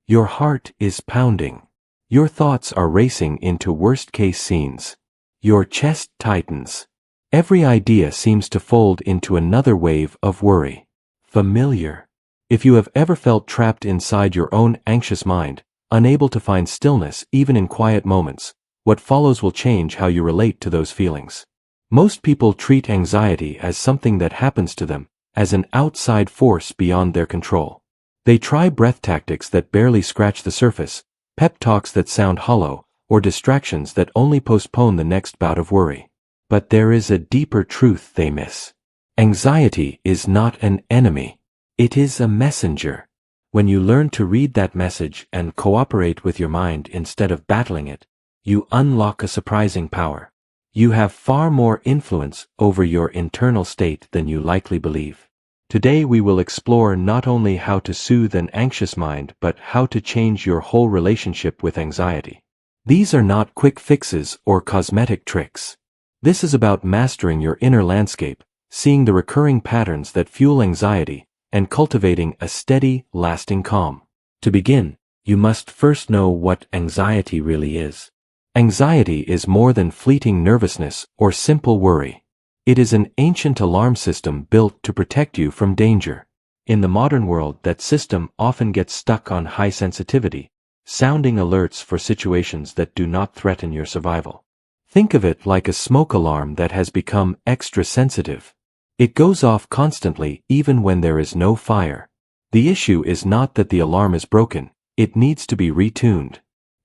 Your heart is pounding. Your thoughts are racing into worst-case scenes. Your chest tightens. Every idea seems to fold into another wave of worry. Familiar. If you have ever felt trapped inside your own anxious mind, unable to find stillness even in quiet moments, what follows will change how you relate to those feelings. Most people treat anxiety as something that happens to them, as an outside force beyond their control. They try breath tactics that barely scratch the surface, pep talks that sound hollow, or distractions that only postpone the next bout of worry. But there is a deeper truth they miss. Anxiety is not an enemy. It is a messenger. When you learn to read that message and cooperate with your mind instead of battling it, you unlock a surprising power. You have far more influence over your internal state than you likely believe. Today we will explore not only how to soothe an anxious mind but how to change your whole relationship with anxiety. These are not quick fixes or cosmetic tricks. This is about mastering your inner landscape, seeing the recurring patterns that fuel anxiety, and cultivating a steady, lasting calm. To begin, you must first know what anxiety really is. Anxiety is more than fleeting nervousness or simple worry. It is an ancient alarm system built to protect you from danger. In the modern world, that system often gets stuck on high sensitivity, sounding alerts for situations that do not threaten your survival. Think of it like a smoke alarm that has become extra sensitive. It goes off constantly even when there is no fire. The issue is not that the alarm is broken, it needs to be retuned.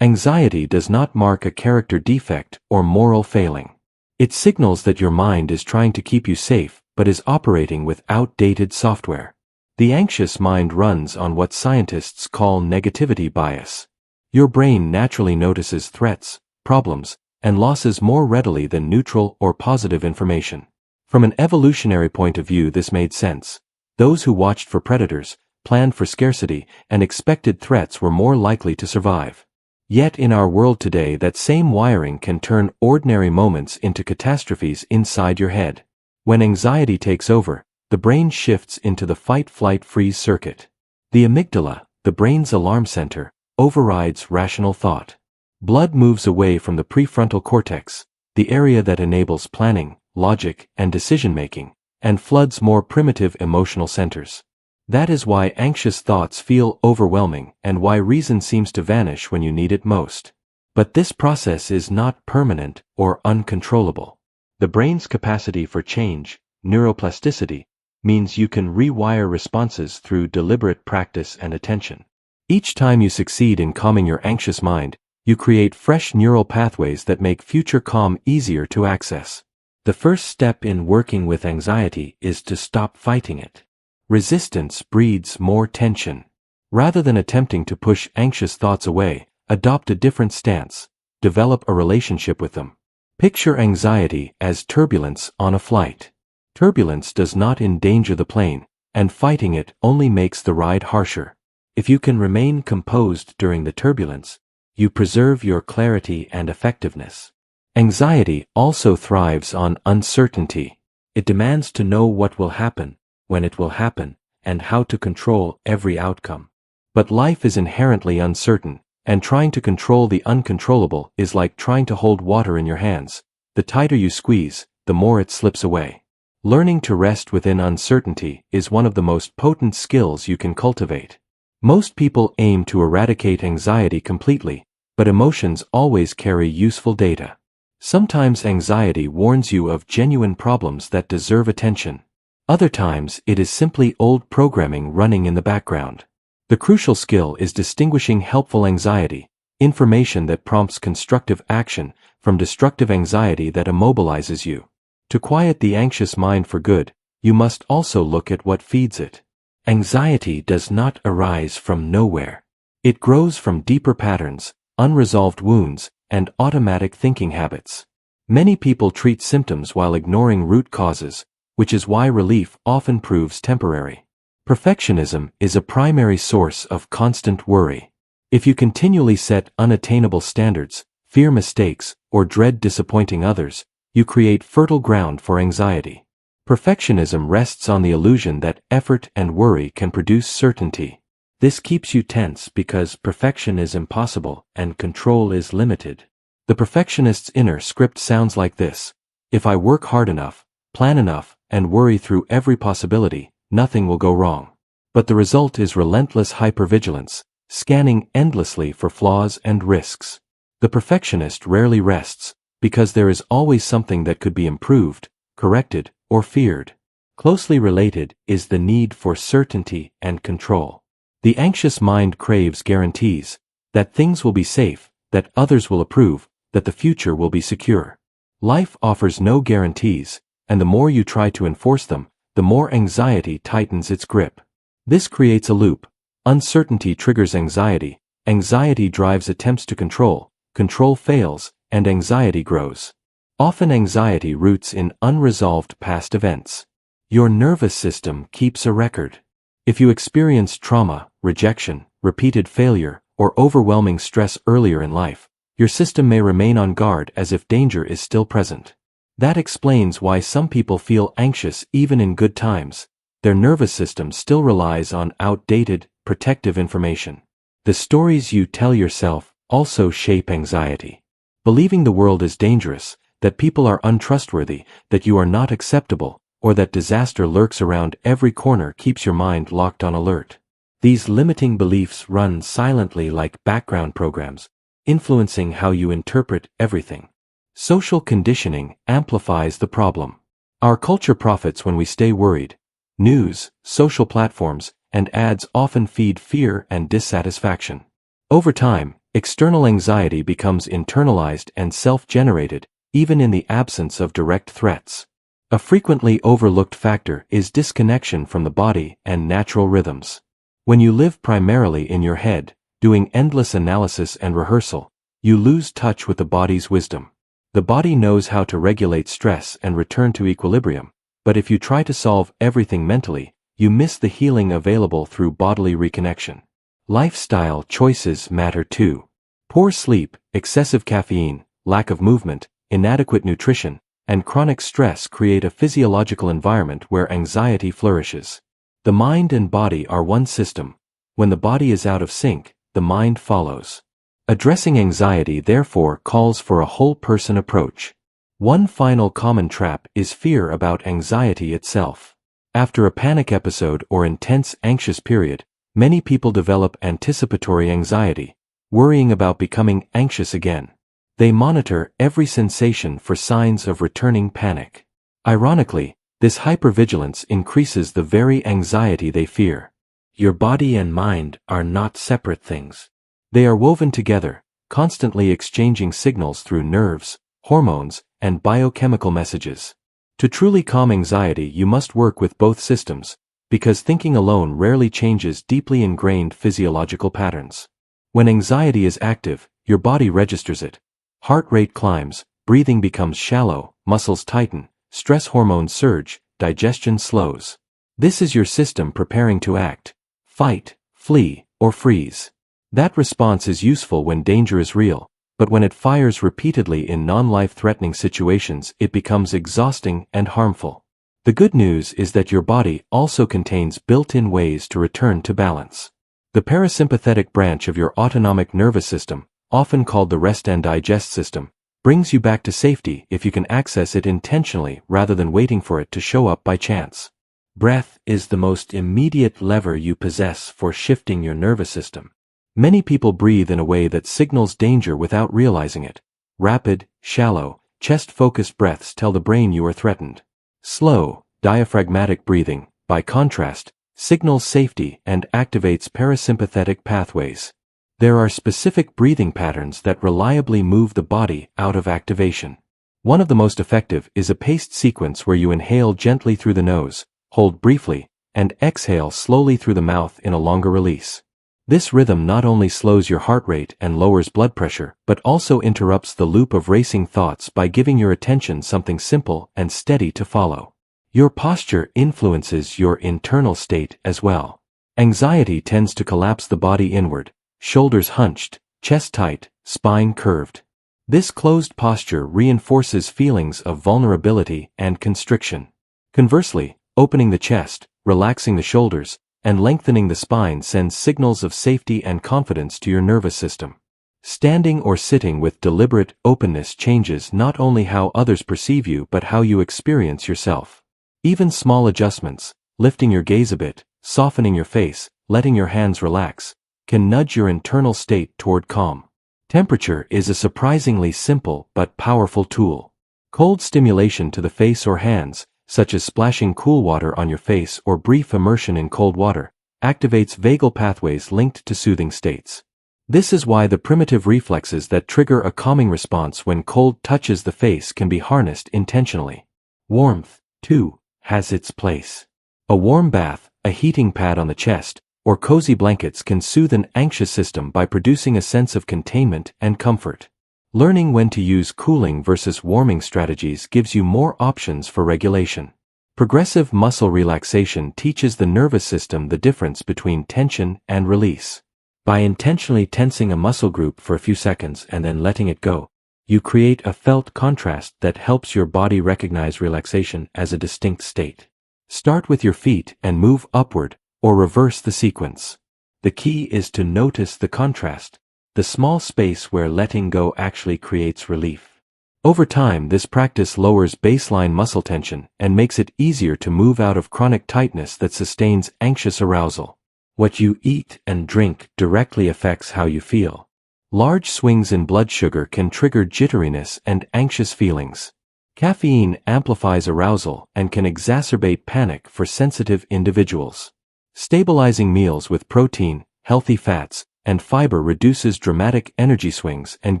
Anxiety does not mark a character defect or moral failing. It signals that your mind is trying to keep you safe but is operating with outdated software. The anxious mind runs on what scientists call negativity bias. Your brain naturally notices threats, problems, and losses more readily than neutral or positive information. From an evolutionary point of view, this made sense. Those who watched for predators, planned for scarcity, and expected threats were more likely to survive. Yet in our world today, that same wiring can turn ordinary moments into catastrophes inside your head. When anxiety takes over, the brain shifts into the fight-flight-freeze circuit. The amygdala, the brain's alarm center, overrides rational thought. Blood moves away from the prefrontal cortex, the area that enables planning, logic, and decision-making, and floods more primitive emotional centers. That is why anxious thoughts feel overwhelming and why reason seems to vanish when you need it most. But this process is not permanent or uncontrollable. The brain's capacity for change, neuroplasticity, means you can rewire responses through deliberate practice and attention. Each time you succeed in calming your anxious mind, you create fresh neural pathways that make future calm easier to access. The first step in working with anxiety is to stop fighting it. Resistance breeds more tension. Rather than attempting to push anxious thoughts away, adopt a different stance. Develop a relationship with them. Picture anxiety as turbulence on a flight. Turbulence does not endanger the plane, and fighting it only makes the ride harsher. If you can remain composed during the turbulence, you preserve your clarity and effectiveness. Anxiety also thrives on uncertainty. It demands to know what will happen, when it will happen, and how to control every outcome. But life is inherently uncertain, and trying to control the uncontrollable is like trying to hold water in your hands. The tighter you squeeze, the more it slips away. Learning to rest within uncertainty is one of the most potent skills you can cultivate. Most people aim to eradicate anxiety completely, but emotions always carry useful data. Sometimes anxiety warns you of genuine problems that deserve attention. Other times it is simply old programming running in the background. The crucial skill is distinguishing helpful anxiety, information that prompts constructive action, from destructive anxiety that immobilizes you. To quiet the anxious mind for good, you must also look at what feeds it. Anxiety does not arise from nowhere. It grows from deeper patterns, unresolved wounds, and automatic thinking habits. Many people treat symptoms while ignoring root causes, which is why relief often proves temporary. Perfectionism is a primary source of constant worry. If you continually set unattainable standards, fear mistakes, or dread disappointing others, you create fertile ground for anxiety. Perfectionism rests on the illusion that effort and worry can produce certainty. This keeps you tense because perfection is impossible and control is limited. The perfectionist's inner script sounds like this: if I work hard enough, plan enough, and worry through every possibility, nothing will go wrong. But the result is relentless hypervigilance, scanning endlessly for flaws and risks. The perfectionist rarely rests, because there is always something that could be improved, corrected, or feared. Closely related is the need for certainty and control. The anxious mind craves guarantees that things will be safe, that others will approve, that the future will be secure. Life offers no guarantees, and the more you try to enforce them, the more anxiety tightens its grip. This creates a loop. Uncertainty triggers anxiety, anxiety drives attempts to control, control fails, and anxiety grows. Often anxiety roots in unresolved past events. Your nervous system keeps a record. If you experienced trauma, rejection, repeated failure, or overwhelming stress earlier in life, your system may remain on guard as if danger is still present. That explains why some people feel anxious even in good times. Their nervous system still relies on outdated, protective information. The stories you tell yourself also shape anxiety. Believing the world is dangerous, that people are untrustworthy, that you are not acceptable, or that disaster lurks around every corner keeps your mind locked on alert. These limiting beliefs run silently like background programs, influencing how you interpret everything. Social conditioning amplifies the problem. Our culture profits when we stay worried. News, social platforms, and ads often feed fear and dissatisfaction. Over time, external anxiety becomes internalized and self-generated, even in the absence of direct threats. A frequently overlooked factor is disconnection from the body and natural rhythms. When you live primarily in your head, doing endless analysis and rehearsal, you lose touch with the body's wisdom. The body knows how to regulate stress and return to equilibrium, but if you try to solve everything mentally, you miss the healing available through bodily reconnection. Lifestyle choices matter too. Poor sleep, excessive caffeine, lack of movement, inadequate nutrition, and chronic stress create a physiological environment where anxiety flourishes. The mind and body are one system. When the body is out of sync, the mind follows. Addressing anxiety therefore calls for a whole-person approach. One final common trap is fear about anxiety itself. After a panic episode or intense anxious period, many people develop anticipatory anxiety, worrying about becoming anxious again. They monitor every sensation for signs of returning panic. Ironically, this hypervigilance increases the very anxiety they fear. Your body and mind are not separate things. They are woven together, constantly exchanging signals through nerves, hormones, and biochemical messages. To truly calm anxiety, you must work with both systems, because thinking alone rarely changes deeply ingrained physiological patterns. When anxiety is active, your body registers it. Heart rate climbs, breathing becomes shallow, muscles tighten, stress hormones surge, digestion slows. This is your system preparing to act, fight, flee, or freeze. That response is useful when danger is real, but when it fires repeatedly in non-life-threatening situations, it becomes exhausting and harmful. The good news is that your body also contains built-in ways to return to balance. The parasympathetic branch of your autonomic nervous system, often called the rest and digest system, brings you back to safety if you can access it intentionally rather than waiting for it to show up by chance. Breath is the most immediate lever you possess for shifting your nervous system. Many people breathe in a way that signals danger without realizing it. Rapid, shallow, chest-focused breaths tell the brain you are threatened. Slow, diaphragmatic breathing, by contrast, signals safety and activates parasympathetic pathways. There are specific breathing patterns that reliably move the body out of activation. One of the most effective is a paced sequence where you inhale gently through the nose, hold briefly, and exhale slowly through the mouth in a longer release. This rhythm not only slows your heart rate and lowers blood pressure, but also interrupts the loop of racing thoughts by giving your attention something simple and steady to follow. Your posture influences your internal state as well. Anxiety tends to collapse the body inward, shoulders hunched, chest tight, spine curved. This closed posture reinforces feelings of vulnerability and constriction. Conversely, opening the chest, relaxing the shoulders, and lengthening the spine sends signals of safety and confidence to your nervous system. Standing or sitting with deliberate openness changes not only how others perceive you but how you experience yourself. Even small adjustments, lifting your gaze a bit, softening your face, letting your hands relax, can nudge your internal state toward calm. Temperature is a surprisingly simple but powerful tool. Cold stimulation to the face or hands, such as splashing cool water on your face or brief immersion in cold water, activates vagal pathways linked to soothing states. This is why the primitive reflexes that trigger a calming response when cold touches the face can be harnessed intentionally. Warmth, too, has its place. A warm bath, a heating pad on the chest, or cozy blankets can soothe an anxious system by producing a sense of containment and comfort. Learning when to use cooling versus warming strategies gives you more options for regulation. Progressive muscle relaxation teaches the nervous system the difference between tension and release. By intentionally tensing a muscle group for a few seconds and then letting it go, you create a felt contrast that helps your body recognize relaxation as a distinct state. Start with your feet and move upward, or reverse the sequence. The key is to notice the contrast, the small space where letting go actually creates relief. Over time, this practice lowers baseline muscle tension and makes it easier to move out of chronic tightness that sustains anxious arousal. What you eat and drink directly affects how you feel. Large swings in blood sugar can trigger jitteriness and anxious feelings. Caffeine amplifies arousal and can exacerbate panic for sensitive individuals. Stabilizing meals with protein, healthy fats, and fiber reduces dramatic energy swings and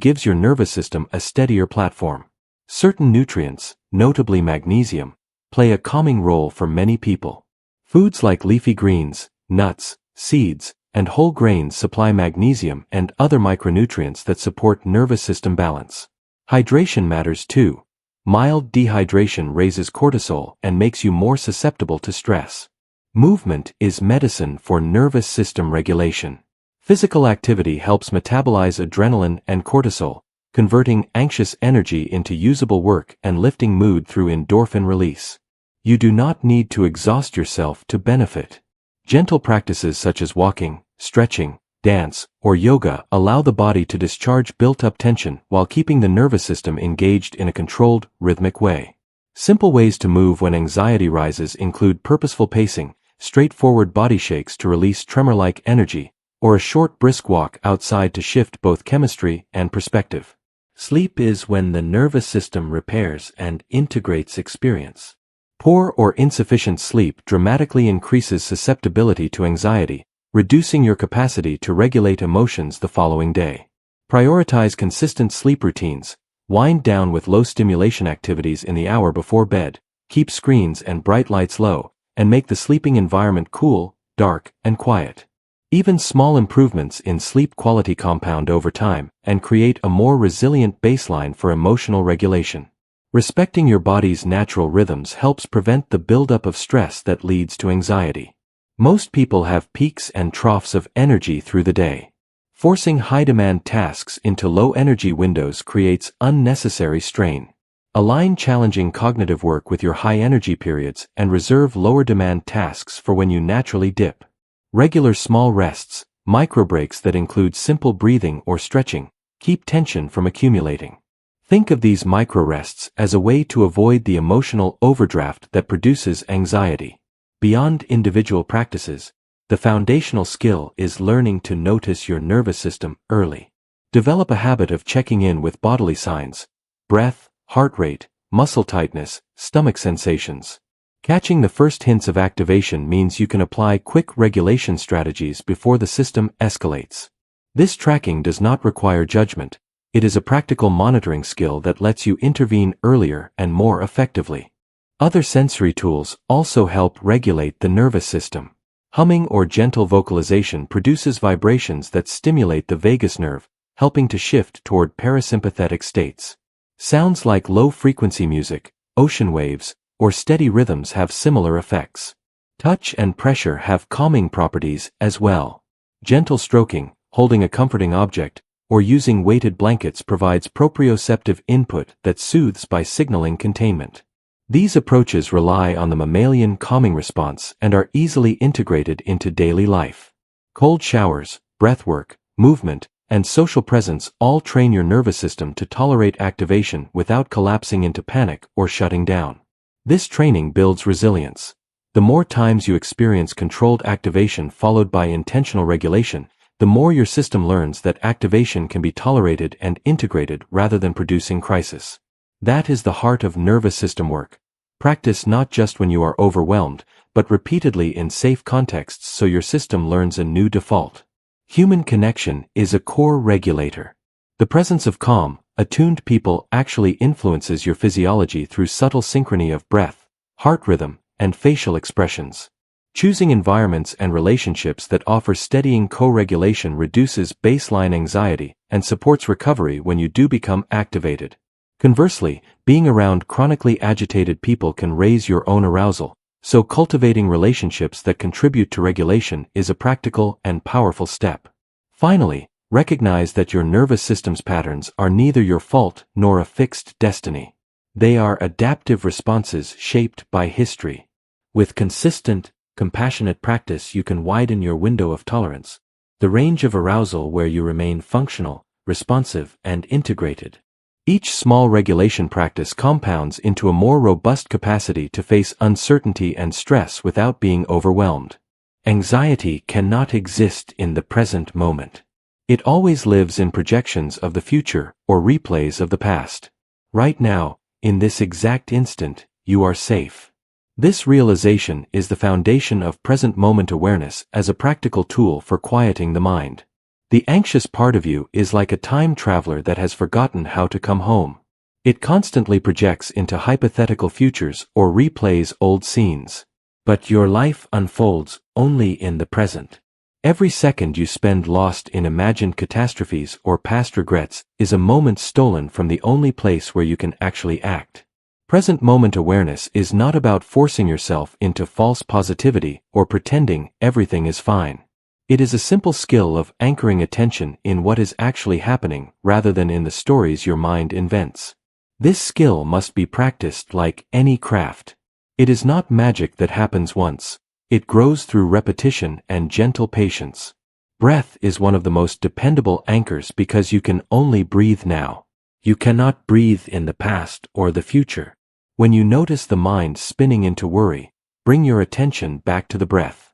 gives your nervous system a steadier platform. Certain nutrients, notably magnesium, play a calming role for many people. Foods like leafy greens, nuts, seeds, and whole grains supply magnesium and other micronutrients that support nervous system balance. Hydration matters too. Mild dehydration raises cortisol and makes you more susceptible to stress. Movement is medicine for nervous system regulation. Physical activity helps metabolize adrenaline and cortisol, converting anxious energy into usable work and lifting mood through endorphin release. You do not need to exhaust yourself to benefit. Gentle practices such as walking, stretching, dance, or yoga allow the body to discharge built-up tension while keeping the nervous system engaged in a controlled, rhythmic way. Simple ways to move when anxiety rises include purposeful pacing, straightforward body shakes to release tremor-like energy, or a short brisk walk outside to shift both chemistry and perspective. Sleep is when the nervous system repairs and integrates experience. Poor or insufficient sleep dramatically increases susceptibility to anxiety, reducing your capacity to regulate emotions the following day. Prioritize consistent sleep routines, wind down with low-stimulation activities in the hour before bed, keep screens and bright lights low, and make the sleeping environment cool, dark, and quiet. Even small improvements in sleep quality compound over time and create a more resilient baseline for emotional regulation. Respecting your body's natural rhythms helps prevent the buildup of stress that leads to anxiety. Most people have peaks and troughs of energy through the day. Forcing high-demand tasks into low-energy windows creates unnecessary strain. Align challenging cognitive work with your high-energy periods and reserve lower-demand tasks for when you naturally dip. Regular small rests, micro-breaks that include simple breathing or stretching, keep tension from accumulating. Think of these micro-rests as a way to avoid the emotional overdraft that produces anxiety. Beyond individual practices, the foundational skill is learning to notice your nervous system early. Develop a habit of checking in with bodily signs, breath, heart rate, muscle tightness, stomach sensations. Catching the first hints of activation means you can apply quick regulation strategies before the system escalates. This tracking does not require judgment. It is a practical monitoring skill that lets you intervene earlier and more effectively. Other sensory tools also help regulate the nervous system. Humming or gentle vocalization produces vibrations that stimulate the vagus nerve, helping to shift toward parasympathetic states. Sounds like low-frequency music, ocean waves, or steady rhythms have similar effects. Touch and pressure have calming properties as well. Gentle stroking, holding a comforting object, or using weighted blankets provides proprioceptive input that soothes by signaling containment. These approaches rely on the mammalian calming response and are easily integrated into daily life. Cold showers, breathwork, movement, and social presence all train your nervous system to tolerate activation without collapsing into panic or shutting down. This training builds resilience. The more times you experience controlled activation followed by intentional regulation, the more your system learns that activation can be tolerated and integrated rather than producing crisis. That is the heart of nervous system work. Practice not just when you are overwhelmed, but repeatedly in safe contexts so your system learns a new default. Human connection is a core regulator. The presence of calm, attuned people actually influences your physiology through subtle synchrony of breath, heart rhythm, and facial expressions. Choosing environments and relationships that offer steadying co-regulation reduces baseline anxiety and supports recovery when you do become activated. Conversely, being around chronically agitated people can raise your own arousal, so cultivating relationships that contribute to regulation is a practical and powerful step. Finally, recognize that your nervous system's patterns are neither your fault nor a fixed destiny. They are adaptive responses shaped by history. With consistent, compassionate practice, you can widen your window of tolerance, the range of arousal where you remain functional, responsive, and integrated. Each small regulation practice compounds into a more robust capacity to face uncertainty and stress without being overwhelmed. Anxiety cannot exist in the present moment. It always lives in projections of the future or replays of the past. Right now, in this exact instant, you are safe. This realization is the foundation of present moment awareness as a practical tool for quieting the mind. The anxious part of you is like a time traveler that has forgotten how to come home. It constantly projects into hypothetical futures or replays old scenes. But your life unfolds only in the present. Every second you spend lost in imagined catastrophes or past regrets is a moment stolen from the only place where you can actually act. Present moment awareness is not about forcing yourself into false positivity or pretending everything is fine. It is a simple skill of anchoring attention in what is actually happening rather than in the stories your mind invents. This skill must be practiced like any craft. It is not magic that happens once. It grows through repetition and gentle patience. Breath is one of the most dependable anchors because you can only breathe now. You cannot breathe in the past or the future. When you notice the mind spinning into worry, bring your attention back to the breath.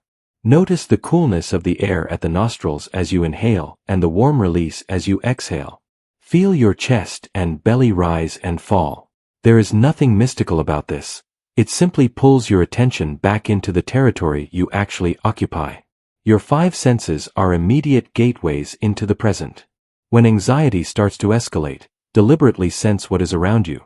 Notice the coolness of the air at the nostrils as you inhale and the warm release as you exhale. Feel your chest and belly rise and fall. There is nothing mystical about this. It simply pulls your attention back into the territory you actually occupy. Your 5 senses are immediate gateways into the present. When anxiety starts to escalate, deliberately sense what is around you.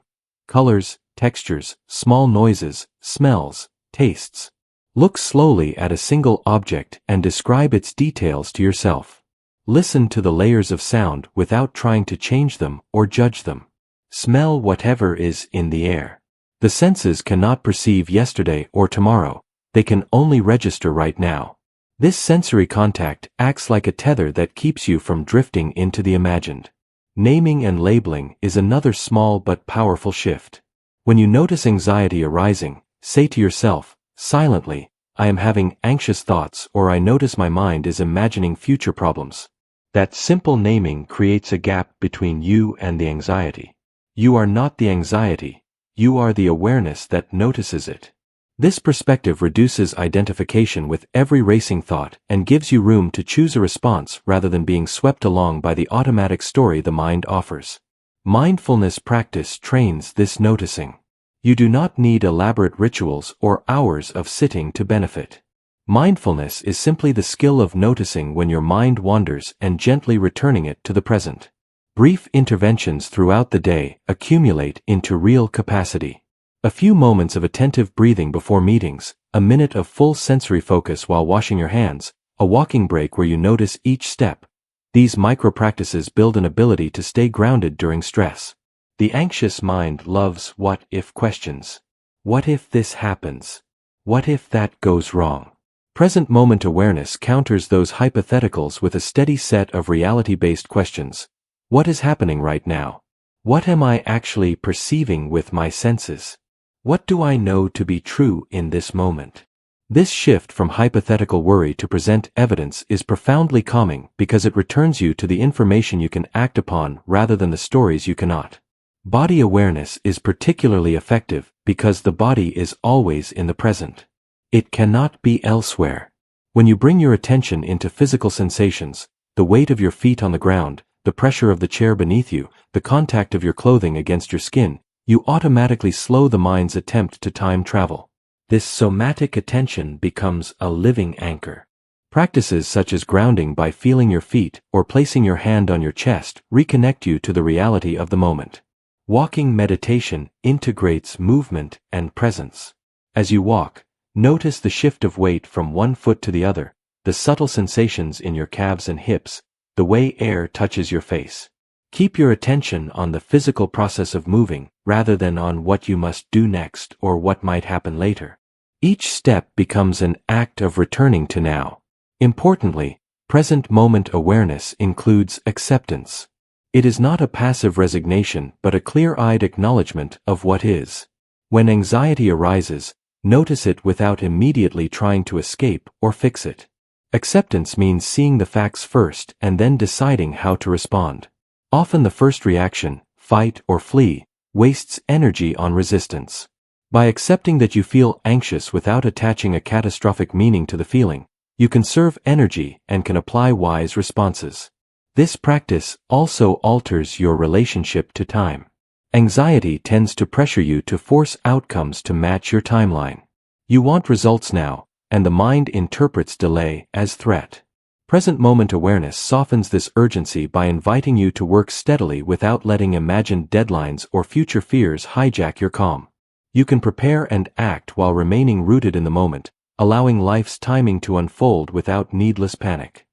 Colors, textures, small noises, smells, tastes. Look slowly at a single object and describe its details to yourself. Listen to the layers of sound without trying to change them or judge them. Smell whatever is in the air. The senses cannot perceive yesterday or tomorrow, they can only register right now. This sensory contact acts like a tether that keeps you from drifting into the imagined. Naming and labeling is another small but powerful shift. When you notice anxiety arising, say to yourself, silently, I am having anxious thoughts, or I notice my mind is imagining future problems. That simple naming creates a gap between you and the anxiety. You are not the anxiety, you are the awareness that notices it. This perspective reduces identification with every racing thought and gives you room to choose a response rather than being swept along by the automatic story the mind offers. Mindfulness practice trains this noticing. You do not need elaborate rituals or hours of sitting to benefit. Mindfulness is simply the skill of noticing when your mind wanders and gently returning it to the present. Brief interventions throughout the day accumulate into real capacity. A few moments of attentive breathing before meetings, a minute of full sensory focus while washing your hands, a walking break where you notice each step. These micro-practices build an ability to stay grounded during stress. The anxious mind loves what-if questions. What if this happens? What if that goes wrong? Present moment awareness counters those hypotheticals with a steady set of reality-based questions. What is happening right now? What am I actually perceiving with my senses? What do I know to be true in this moment? This shift from hypothetical worry to present evidence is profoundly calming because it returns you to the information you can act upon rather than the stories you cannot. Body awareness is particularly effective because the body is always in the present. It cannot be elsewhere. When you bring your attention into physical sensations, the weight of your feet on the ground, the pressure of the chair beneath you, the contact of your clothing against your skin, you automatically slow the mind's attempt to time travel. This somatic attention becomes a living anchor. Practices such as grounding by feeling your feet or placing your hand on your chest reconnect you to the reality of the moment. Walking meditation integrates movement and presence. As you walk, notice the shift of weight from one foot to the other, the subtle sensations in your calves and hips, the way air touches your face. Keep your attention on the physical process of moving rather than on what you must do next or what might happen later. Each step becomes an act of returning to now. Importantly, present moment awareness includes acceptance. It is not a passive resignation but a clear-eyed acknowledgement of what is. When anxiety arises, notice it without immediately trying to escape or fix it. Acceptance means seeing the facts first and then deciding how to respond. Often the first reaction, fight or flee, wastes energy on resistance. By accepting that you feel anxious without attaching a catastrophic meaning to the feeling, you conserve energy and can apply wise responses. This practice also alters your relationship to time. Anxiety tends to pressure you to force outcomes to match your timeline. You want results now, and the mind interprets delay as threat. Present moment awareness softens this urgency by inviting you to work steadily without letting imagined deadlines or future fears hijack your calm. You can prepare and act while remaining rooted in the moment, allowing life's timing to unfold without needless panic.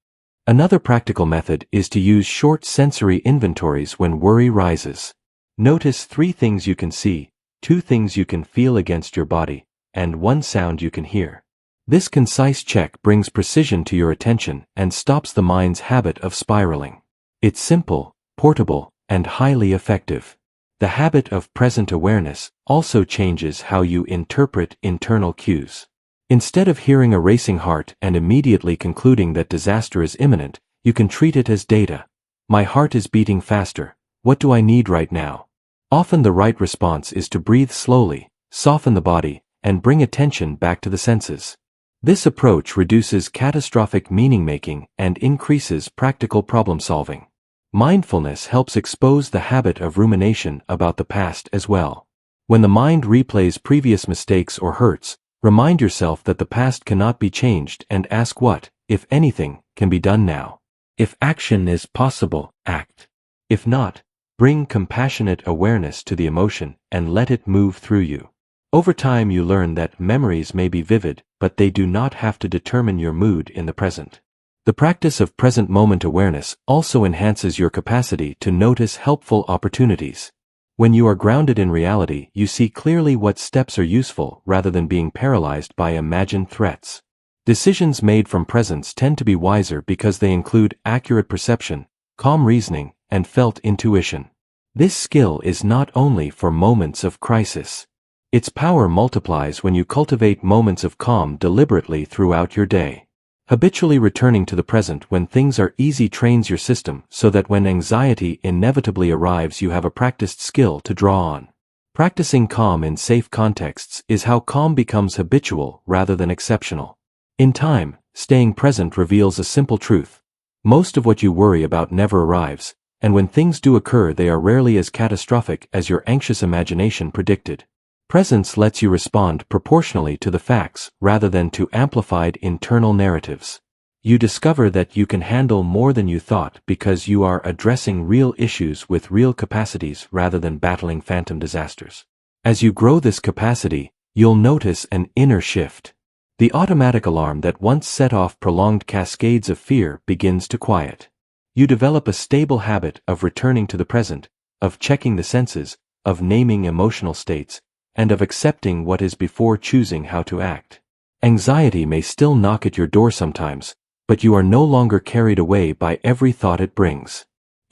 Another practical method is to use short sensory inventories when worry rises. Notice 3 things you can see, 2 things you can feel against your body, and 1 sound you can hear. This concise check brings precision to your attention and stops the mind's habit of spiraling. It's simple, portable, and highly effective. The habit of present awareness also changes how you interpret internal cues. Instead of hearing a racing heart and immediately concluding that disaster is imminent, you can treat it as data. My heart is beating faster. What do I need right now? Often the right response is to breathe slowly, soften the body, and bring attention back to the senses. This approach reduces catastrophic meaning-making and increases practical problem-solving. Mindfulness helps expose the habit of rumination about the past as well. When the mind replays previous mistakes or hurts, remind yourself that the past cannot be changed and ask what, if anything, can be done now. If action is possible, act. If not, bring compassionate awareness to the emotion and let it move through you. Over time you learn that memories may be vivid, but they do not have to determine your mood in the present. The practice of present moment awareness also enhances your capacity to notice helpful opportunities. When you are grounded in reality, you see clearly what steps are useful rather than being paralyzed by imagined threats. Decisions made from presence tend to be wiser because they include accurate perception, calm reasoning, and felt intuition. This skill is not only for moments of crisis. Its power multiplies when you cultivate moments of calm deliberately throughout your day. Habitually returning to the present when things are easy trains your system so that when anxiety inevitably arrives you have a practiced skill to draw on. Practicing calm in safe contexts is how calm becomes habitual rather than exceptional. In time, staying present reveals a simple truth. Most of what you worry about never arrives, and when things do occur they are rarely as catastrophic as your anxious imagination predicted. Presence lets you respond proportionally to the facts rather than to amplified internal narratives. You discover that you can handle more than you thought because you are addressing real issues with real capacities rather than battling phantom disasters. As you grow this capacity, you'll notice an inner shift. The automatic alarm that once set off prolonged cascades of fear begins to quiet. You develop a stable habit of returning to the present, of checking the senses, of naming emotional states, and of accepting what is before choosing how to act. Anxiety may still knock at your door sometimes, but you are no longer carried away by every thought it brings.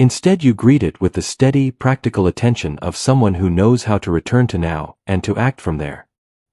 Instead, you greet it with the steady, practical attention of someone who knows how to return to now and to act from there.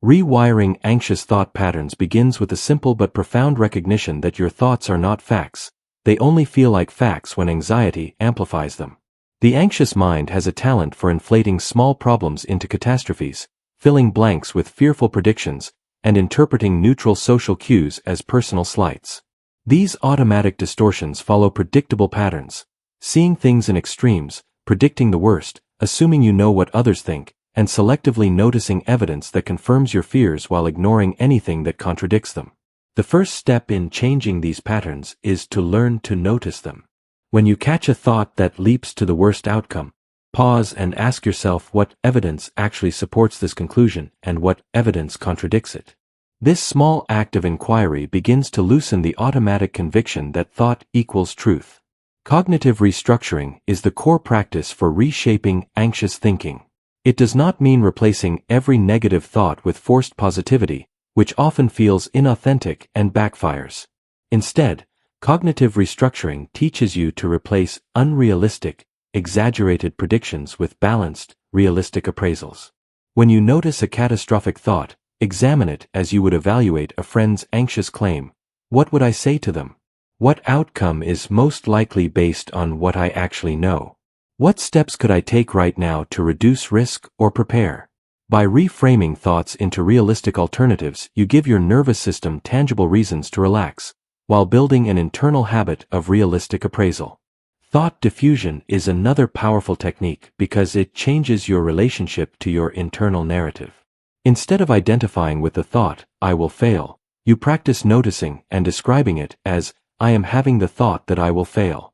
Rewiring anxious thought patterns begins with a simple but profound recognition that your thoughts are not facts. They only feel like facts when anxiety amplifies them. The anxious mind has a talent for inflating small problems into catastrophes, filling blanks with fearful predictions, and interpreting neutral social cues as personal slights. These automatic distortions follow predictable patterns, seeing things in extremes, predicting the worst, assuming you know what others think, and selectively noticing evidence that confirms your fears while ignoring anything that contradicts them. The first step in changing these patterns is to learn to notice them. When you catch a thought that leaps to the worst outcome, pause and ask yourself what evidence actually supports this conclusion and what evidence contradicts it. This small act of inquiry begins to loosen the automatic conviction that thought equals truth. Cognitive restructuring is the core practice for reshaping anxious thinking. It does not mean replacing every negative thought with forced positivity, which often feels inauthentic and backfires. Instead, cognitive restructuring teaches you to replace unrealistic, exaggerated predictions with balanced, realistic appraisals. When you notice a catastrophic thought, examine it as you would evaluate a friend's anxious claim. What would I say to them? What outcome is most likely based on what I actually know? What steps could I take right now to reduce risk or prepare? By reframing thoughts into realistic alternatives, you give your nervous system tangible reasons to relax, while building an internal habit of realistic appraisal. Thought diffusion is another powerful technique because it changes your relationship to your internal narrative. Instead of identifying with the thought, I will fail, you practice noticing and describing it as, I am having the thought that I will fail.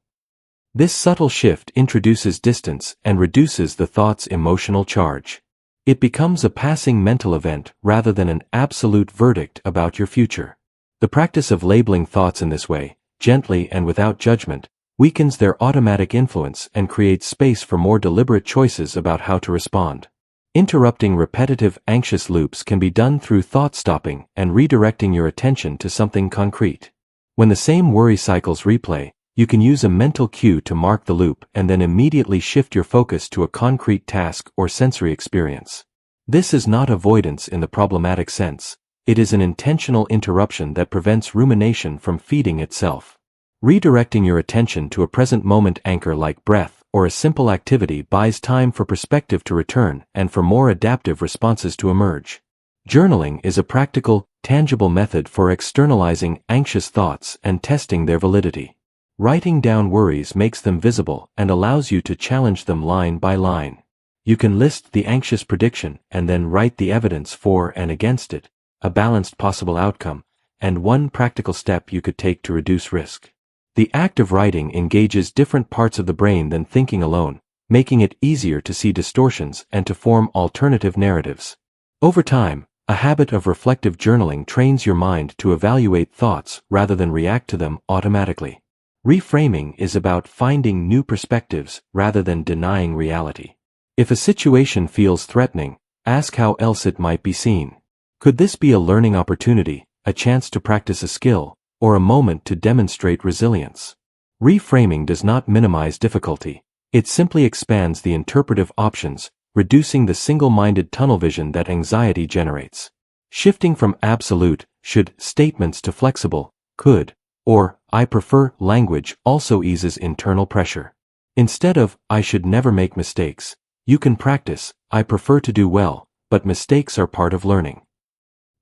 This subtle shift introduces distance and reduces the thought's emotional charge. It becomes a passing mental event rather than an absolute verdict about your future. The practice of labeling thoughts in this way, gently and without judgment, weakens their automatic influence and creates space for more deliberate choices about how to respond. Interrupting repetitive anxious loops can be done through thought stopping and redirecting your attention to something concrete. When the same worry cycles replay, you can use a mental cue to mark the loop and then immediately shift your focus to a concrete task or sensory experience. This is not avoidance in the problematic sense. It is an intentional interruption that prevents rumination from feeding itself. Redirecting your attention to a present moment anchor like breath or a simple activity buys time for perspective to return and for more adaptive responses to emerge. Journaling is a practical, tangible method for externalizing anxious thoughts and testing their validity. Writing down worries makes them visible and allows you to challenge them line by line. You can list the anxious prediction and then write the evidence for and against it, a balanced possible outcome, and one practical step you could take to reduce risk. The act of writing engages different parts of the brain than thinking alone, making it easier to see distortions and to form alternative narratives. Over time, a habit of reflective journaling trains your mind to evaluate thoughts rather than react to them automatically. Reframing is about finding new perspectives rather than denying reality. If a situation feels threatening, ask how else it might be seen. Could this be a learning opportunity, a chance to practice a skill, or a moment to demonstrate resilience? Reframing does not minimize difficulty. It simply expands the interpretive options, reducing the single-minded tunnel vision that anxiety generates. Shifting from absolute, should, statements to flexible, could, or, I prefer, language also eases internal pressure. Instead of, I should never make mistakes, you can practice, I prefer to do well, but mistakes are part of learning.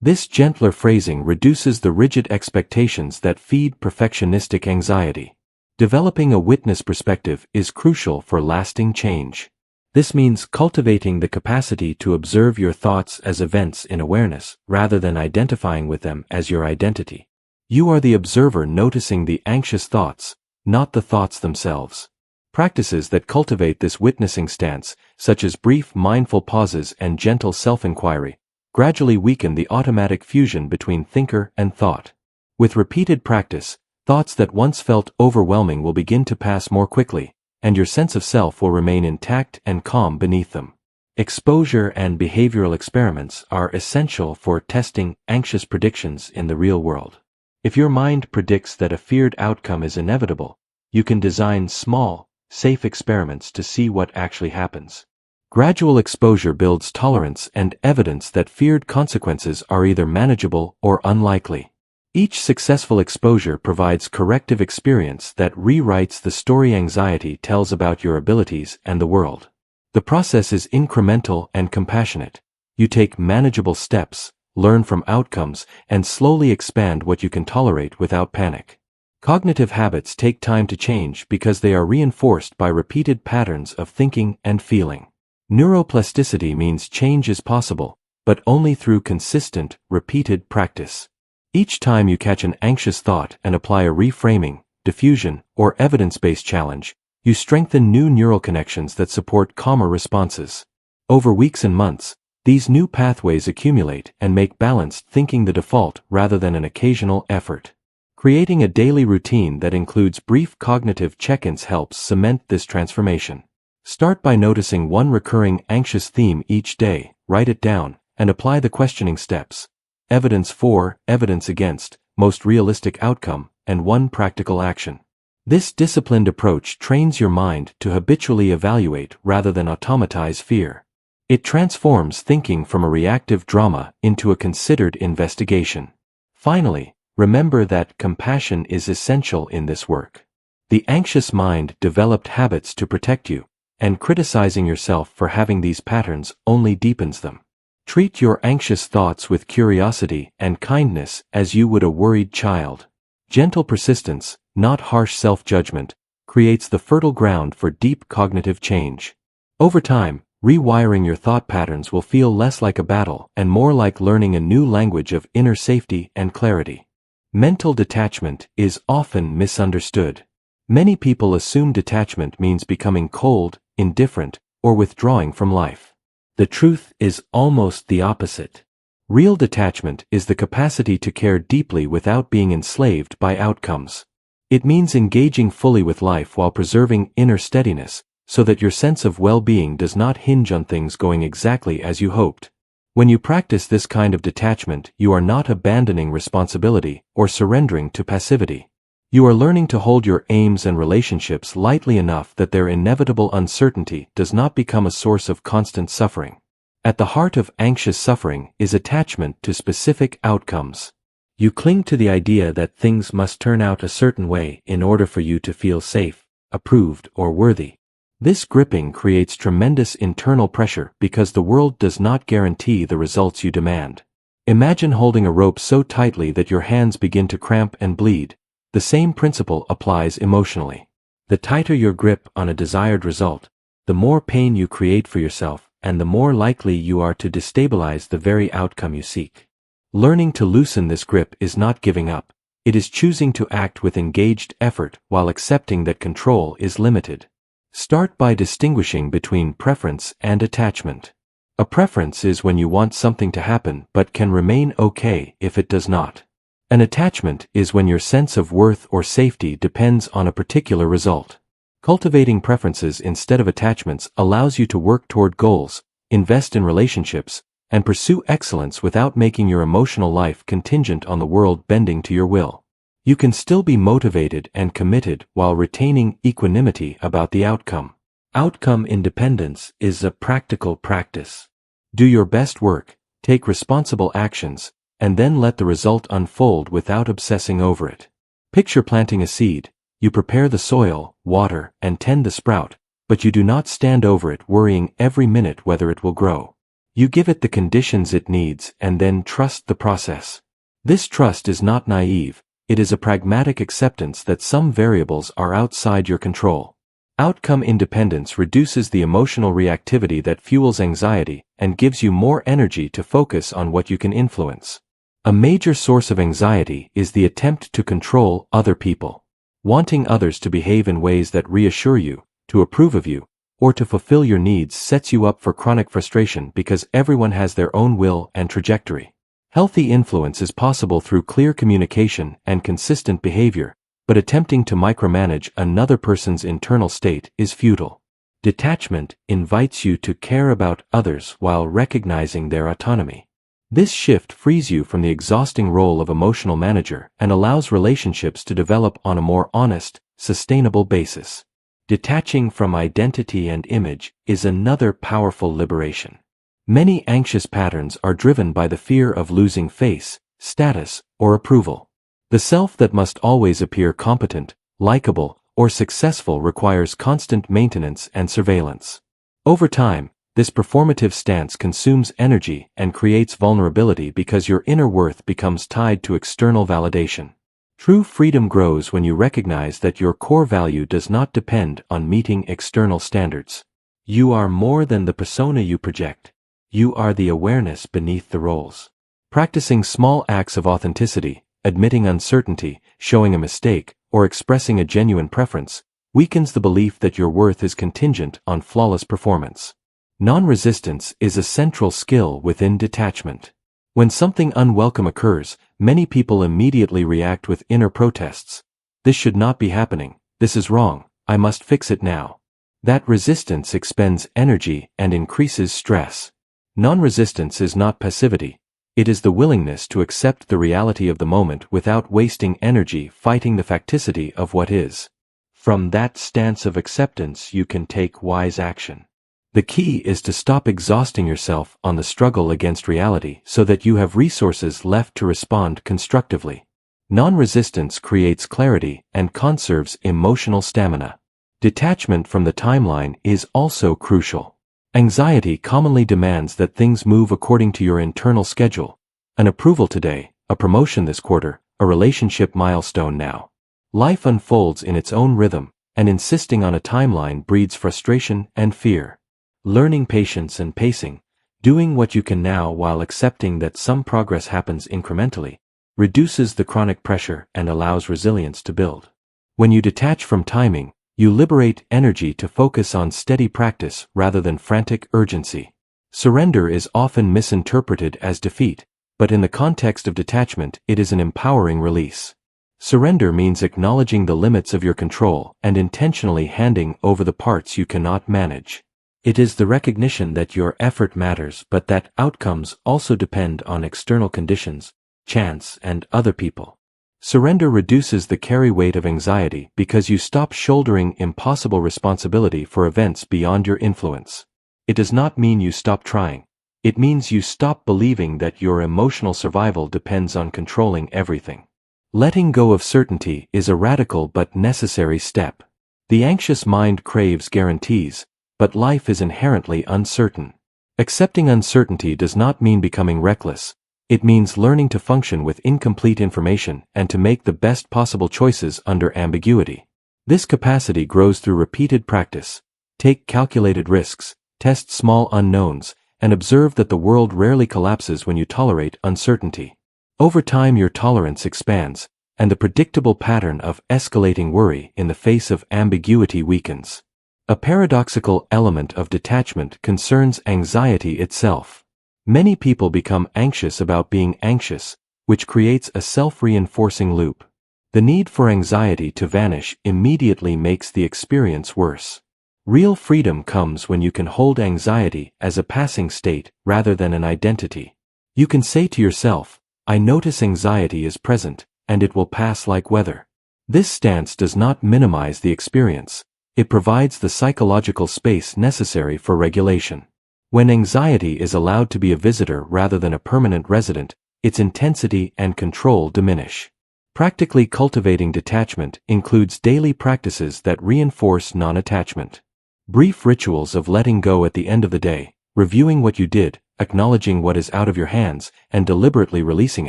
This gentler phrasing reduces the rigid expectations that feed perfectionistic anxiety. Developing a witness perspective is crucial for lasting change. This means cultivating the capacity to observe your thoughts as events in awareness, rather than identifying with them as your identity. You are the observer noticing the anxious thoughts, not the thoughts themselves. Practices that cultivate this witnessing stance, such as brief mindful pauses and gentle self-inquiry, gradually weaken the automatic fusion between thinker and thought. With repeated practice, thoughts that once felt overwhelming will begin to pass more quickly, and your sense of self will remain intact and calm beneath them. Exposure and behavioral experiments are essential for testing anxious predictions in the real world. If your mind predicts that a feared outcome is inevitable, you can design small, safe experiments to see what actually happens. Gradual exposure builds tolerance and evidence that feared consequences are either manageable or unlikely. Each successful exposure provides corrective experience that rewrites the story anxiety tells about your abilities and the world. The process is incremental and compassionate. You take manageable steps, learn from outcomes, and slowly expand what you can tolerate without panic. Cognitive habits take time to change because they are reinforced by repeated patterns of thinking and feeling. Neuroplasticity means change is possible, but only through consistent, repeated practice. Each time you catch an anxious thought and apply a reframing, diffusion, or evidence-based challenge, you strengthen new neural connections that support calmer responses. Over weeks and months, these new pathways accumulate and make balanced thinking the default rather than an occasional effort. Creating a daily routine that includes brief cognitive check-ins helps cement this transformation. Start by noticing one recurring anxious theme each day, write it down, and apply the questioning steps. Evidence for, evidence against, most realistic outcome, and one practical action. This disciplined approach trains your mind to habitually evaluate rather than automatize fear. It transforms thinking from a reactive drama into a considered investigation. Finally, remember that compassion is essential in this work. The anxious mind developed habits to protect you, and criticizing yourself for having these patterns only deepens them. Treat your anxious thoughts with curiosity and kindness as you would a worried child. Gentle persistence, not harsh self-judgment, creates the fertile ground for deep cognitive change. Over time, rewiring your thought patterns will feel less like a battle and more like learning a new language of inner safety and clarity. Mental detachment is often misunderstood. Many people assume detachment means becoming cold, indifferent, or withdrawing from life. The truth is almost the opposite. Real detachment is the capacity to care deeply without being enslaved by outcomes. It means engaging fully with life while preserving inner steadiness, so that your sense of well-being does not hinge on things going exactly as you hoped. When you practice this kind of detachment, you are not abandoning responsibility or surrendering to passivity. You are learning to hold your aims and relationships lightly enough that their inevitable uncertainty does not become a source of constant suffering. At the heart of anxious suffering is attachment to specific outcomes. You cling to the idea that things must turn out a certain way in order for you to feel safe, approved, or worthy. This gripping creates tremendous internal pressure because the world does not guarantee the results you demand. Imagine holding a rope so tightly that your hands begin to cramp and bleed. The same principle applies emotionally. The tighter your grip on a desired result, the more pain you create for yourself, and the more likely you are to destabilize the very outcome you seek. Learning to loosen this grip is not giving up. It is choosing to act with engaged effort while accepting that control is limited. Start by distinguishing between preference and attachment. A preference is when you want something to happen but can remain okay if it does not. An attachment is when your sense of worth or safety depends on a particular result. Cultivating preferences instead of attachments allows you to work toward goals, invest in relationships, and pursue excellence without making your emotional life contingent on the world bending to your will. You can still be motivated and committed while retaining equanimity about the outcome. Outcome independence is a practical practice. Do your best work, take responsible actions, and then let the result unfold without obsessing over it. Picture planting a seed. You prepare the soil, water, and tend the sprout, but you do not stand over it worrying every minute whether it will grow. You give it the conditions it needs and then trust the process. This trust is not naive, it is a pragmatic acceptance that some variables are outside your control. Outcome independence reduces the emotional reactivity that fuels anxiety and gives you more energy to focus on what you can influence. A major source of anxiety is the attempt to control other people. Wanting others to behave in ways that reassure you, to approve of you, or to fulfill your needs sets you up for chronic frustration because everyone has their own will and trajectory. Healthy influence is possible through clear communication and consistent behavior, but attempting to micromanage another person's internal state is futile. Detachment invites you to care about others while recognizing their autonomy. This shift frees you from the exhausting role of emotional manager and allows relationships to develop on a more honest, sustainable basis. Detaching from identity and image is another powerful liberation. Many anxious patterns are driven by the fear of losing face, status, or approval. The self that must always appear competent, likable, or successful requires constant maintenance and surveillance. Over time, this performative stance consumes energy and creates vulnerability because your inner worth becomes tied to external validation. True freedom grows when you recognize that your core value does not depend on meeting external standards. You are more than the persona you project. You are the awareness beneath the roles. Practicing small acts of authenticity, admitting uncertainty, showing a mistake, or expressing a genuine preference, weakens the belief that your worth is contingent on flawless performance. Non-resistance is a central skill within detachment. When something unwelcome occurs, many people immediately react with inner protests. This should not be happening. This is wrong. I must fix it now. That resistance expends energy and increases stress. Non-resistance is not passivity. It is the willingness to accept the reality of the moment without wasting energy fighting the facticity of what is. From that stance of acceptance, you can take wise action. The key is to stop exhausting yourself on the struggle against reality so that you have resources left to respond constructively. Non-resistance creates clarity and conserves emotional stamina. Detachment from the timeline is also crucial. Anxiety commonly demands that things move according to your internal schedule. An approval today, a promotion this quarter, a relationship milestone now. Life unfolds in its own rhythm, and insisting on a timeline breeds frustration and fear. Learning patience and pacing, doing what you can now while accepting that some progress happens incrementally, reduces the chronic pressure and allows resilience to build. When you detach from timing, you liberate energy to focus on steady practice rather than frantic urgency. Surrender is often misinterpreted as defeat, but in the context of detachment, it is an empowering release. Surrender means acknowledging the limits of your control and intentionally handing over the parts you cannot manage. It is the recognition that your effort matters but that outcomes also depend on external conditions, chance, and other people. Surrender reduces the carry weight of anxiety because you stop shouldering impossible responsibility for events beyond your influence. It does not mean you stop trying. It means you stop believing that your emotional survival depends on controlling everything. Letting go of certainty is a radical but necessary step. The anxious mind craves guarantees, but life is inherently uncertain. Accepting uncertainty does not mean becoming reckless. It means learning to function with incomplete information and to make the best possible choices under ambiguity. This capacity grows through repeated practice. Take calculated risks, test small unknowns, and observe that the world rarely collapses when you tolerate uncertainty. Over time, your tolerance expands, and the predictable pattern of escalating worry in the face of ambiguity weakens. A paradoxical element of detachment concerns anxiety itself. Many people become anxious about being anxious, which creates a self-reinforcing loop. The need for anxiety to vanish immediately makes the experience worse. Real freedom comes when you can hold anxiety as a passing state rather than an identity. You can say to yourself, I notice anxiety is present, and it will pass like weather. This stance does not minimize the experience. It provides the psychological space necessary for regulation. When anxiety is allowed to be a visitor rather than a permanent resident, its intensity and control diminish. Practically cultivating detachment includes daily practices that reinforce non-attachment. Brief rituals of letting go at the end of the day, reviewing what you did, acknowledging what is out of your hands, and deliberately releasing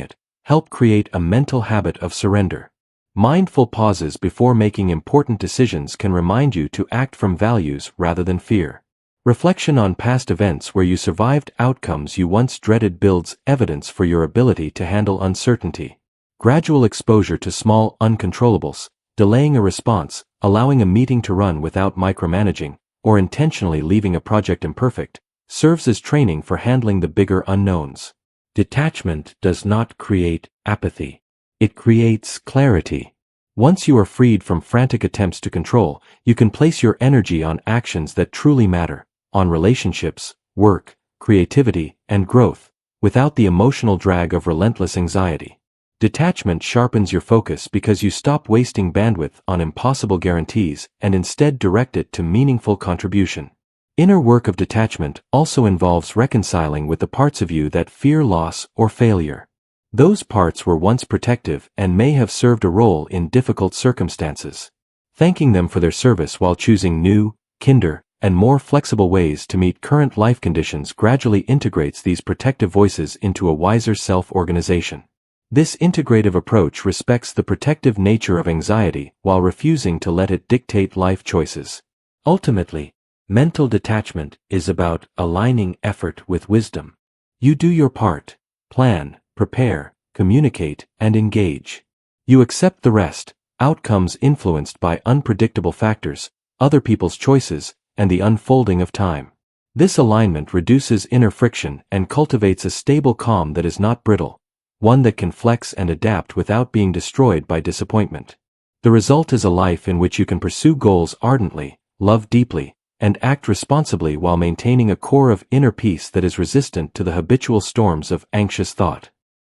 it, help create a mental habit of surrender. Mindful pauses before making important decisions can remind you to act from values rather than fear. Reflection on past events where you survived outcomes you once dreaded builds evidence for your ability to handle uncertainty. Gradual exposure to small uncontrollables, delaying a response, allowing a meeting to run without micromanaging, or intentionally leaving a project imperfect, serves as training for handling the bigger unknowns. Detachment does not create apathy. It creates clarity. Once you are freed from frantic attempts to control, you can place your energy on actions that truly matter, on relationships, work, creativity, and growth, without the emotional drag of relentless anxiety. Detachment sharpens your focus because you stop wasting bandwidth on impossible guarantees and instead direct it to meaningful contribution. Inner work of detachment also involves reconciling with the parts of you that fear loss or failure. Those parts were once protective and may have served a role in difficult circumstances. Thanking them for their service while choosing new, kinder, and more flexible ways to meet current life conditions gradually integrates these protective voices into a wiser self-organization. This integrative approach respects the protective nature of anxiety while refusing to let it dictate life choices. Ultimately, mental detachment is about aligning effort with wisdom. You do your part: plan, prepare, communicate, and engage. You accept the rest: outcomes influenced by unpredictable factors, other people's choices, and the unfolding of time. This alignment reduces inner friction and cultivates a stable calm that is not brittle, one that can flex and adapt without being destroyed by disappointment. The result is a life in which you can pursue goals ardently, love deeply, and act responsibly while maintaining a core of inner peace that is resistant to the habitual storms of anxious thought.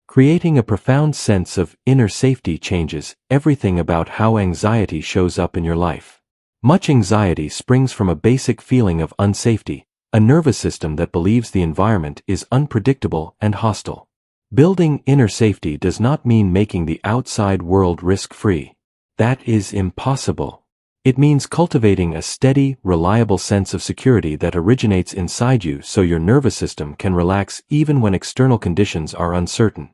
Creating a profound sense of inner safety changes everything about how anxiety shows up in your life. Much anxiety springs from a basic feeling of unsafety, a nervous system that believes the environment is unpredictable and hostile. Building inner safety does not mean making the outside world risk-free. That is impossible. It means cultivating a steady, reliable sense of security that originates inside you so your nervous system can relax even when external conditions are uncertain.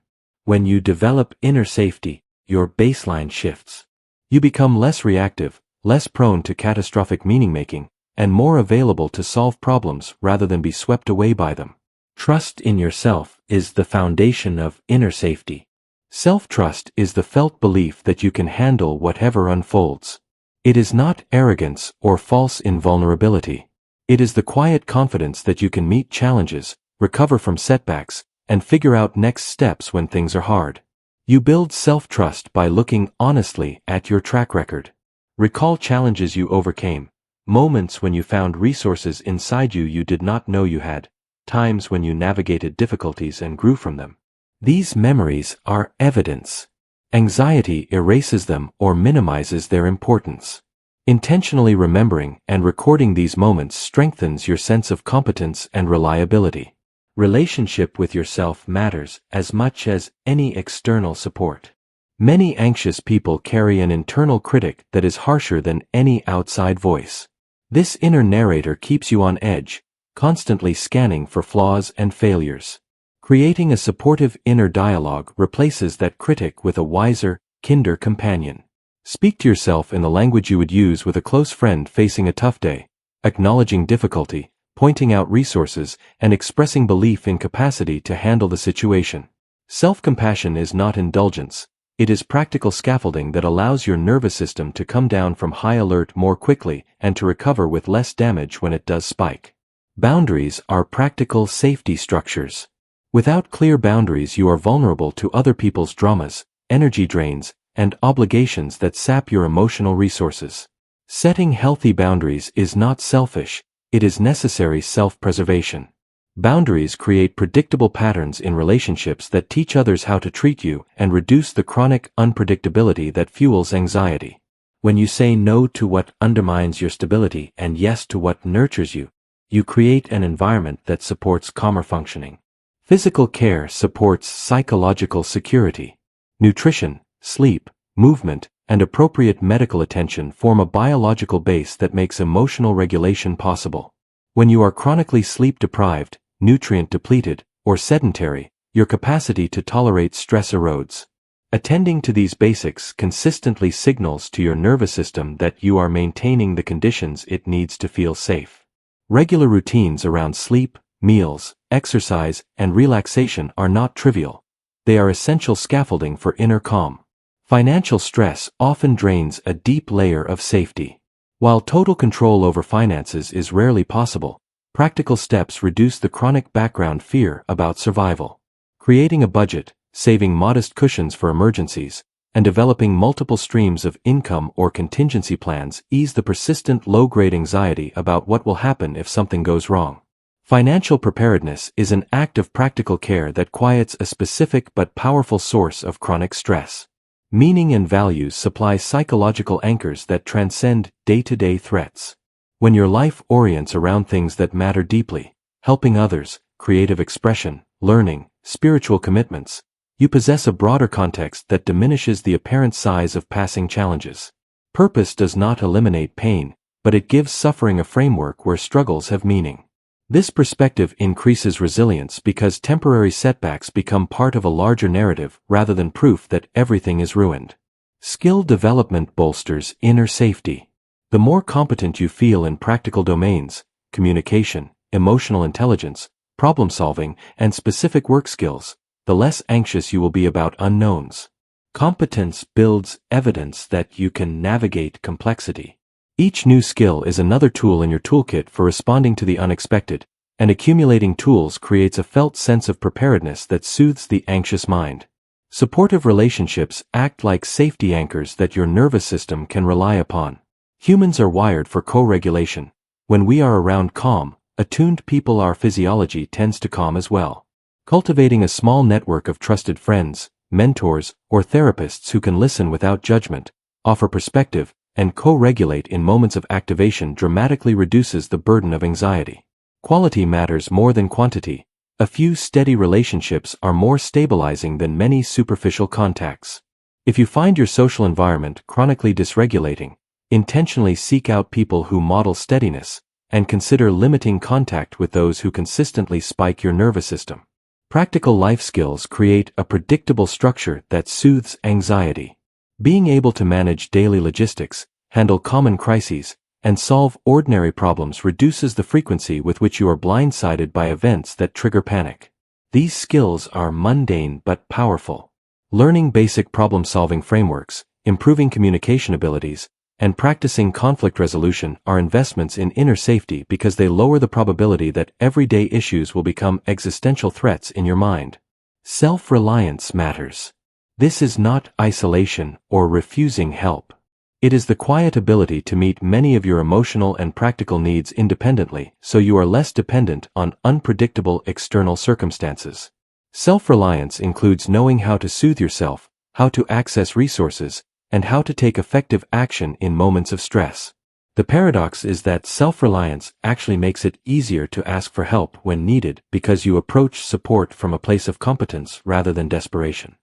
When you develop inner safety, your baseline shifts. You become less reactive, less prone to catastrophic meaning-making, and more available to solve problems rather than be swept away by them. Trust in yourself is the foundation of inner safety. Self-trust is the felt belief that you can handle whatever unfolds. It is not arrogance or false invulnerability. It is the quiet confidence that you can meet challenges, recover from setbacks, and figure out next steps when things are hard. You build self-trust by looking honestly at your track record. Recall challenges you overcame, moments when you found resources inside you did not know you had, times when you navigated difficulties and grew from them. These memories are evidence. Anxiety erases them or minimizes their importance. Intentionally remembering and recording these moments strengthens your sense of competence and reliability. Relationship with yourself matters as much as any external support. Many anxious people carry an internal critic that is harsher than any outside voice. This inner narrator keeps you on edge, constantly scanning for flaws and failures. Creating a supportive inner dialogue replaces that critic with a wiser, kinder companion. Speak to yourself in the language you would use with a close friend facing a tough day, acknowledging difficulty, pointing out resources, and expressing belief in capacity to handle the situation. Self-compassion is not indulgence. It is practical scaffolding that allows your nervous system to come down from high alert more quickly and to recover with less damage when it does spike. Boundaries are practical safety structures. Without clear boundaries, you are vulnerable to other people's dramas, energy drains, and obligations that sap your emotional resources. Setting healthy boundaries is not selfish, it is necessary self-preservation. Boundaries create predictable patterns in relationships that teach others how to treat you and reduce the chronic unpredictability that fuels anxiety. When you say no to what undermines your stability and yes to what nurtures you, you create an environment that supports calmer functioning. Physical care supports psychological security. Nutrition, sleep, movement, and appropriate medical attention form a biological base that makes emotional regulation possible. When you are chronically sleep-deprived, nutrient-depleted, or sedentary, your capacity to tolerate stress erodes. Attending to these basics consistently signals to your nervous system that you are maintaining the conditions it needs to feel safe. Regular routines around sleep, meals, exercise, and relaxation are not trivial. They are essential scaffolding for inner calm. Financial stress often drains a deep layer of safety. While total control over finances is rarely possible, practical steps reduce the chronic background fear about survival. Creating a budget, saving modest cushions for emergencies, and developing multiple streams of income or contingency plans ease the persistent low-grade anxiety about what will happen if something goes wrong. Financial preparedness is an act of practical care that quiets a specific but powerful source of chronic stress. Meaning and values supply psychological anchors that transcend day-to-day threats. When your life orients around things that matter deeply, helping others, creative expression, learning, spiritual commitments, you possess a broader context that diminishes the apparent size of passing challenges. Purpose does not eliminate pain, but it gives suffering a framework where struggles have meaning. This perspective increases resilience because temporary setbacks become part of a larger narrative rather than proof that everything is ruined. Skill development bolsters inner safety. The more competent you feel in practical domains, communication, emotional intelligence, problem-solving, and specific work skills, the less anxious you will be about unknowns. Competence builds evidence that you can navigate complexity. Each new skill is another tool in your toolkit for responding to the unexpected, and accumulating tools creates a felt sense of preparedness that soothes the anxious mind. Supportive relationships act like safety anchors that your nervous system can rely upon. Humans are wired for co-regulation. When we are around calm, attuned people, our physiology tends to calm as well. Cultivating a small network of trusted friends, mentors, or therapists who can listen without judgment, offer perspective, and co-regulate in moments of activation dramatically reduces the burden of anxiety. Quality matters more than quantity. A few steady relationships are more stabilizing than many superficial contacts. If you find your social environment chronically dysregulating, intentionally seek out people who model steadiness, and consider limiting contact with those who consistently spike your nervous system. Practical life skills create a predictable structure that soothes anxiety. Being able to manage daily logistics, handle common crises, and solve ordinary problems reduces the frequency with which you are blindsided by events that trigger panic. These skills are mundane but powerful. Learning basic problem-solving frameworks, improving communication abilities, and practicing conflict resolution are investments in inner safety because they lower the probability that everyday issues will become existential threats in your mind. Self-reliance matters. This is not isolation or refusing help. It is the quiet ability to meet many of your emotional and practical needs independently, so you are less dependent on unpredictable external circumstances. Self-reliance includes knowing how to soothe yourself, how to access resources, and how to take effective action in moments of stress. The paradox is that self-reliance actually makes it easier to ask for help when needed because you approach support from a place of competence rather than desperation.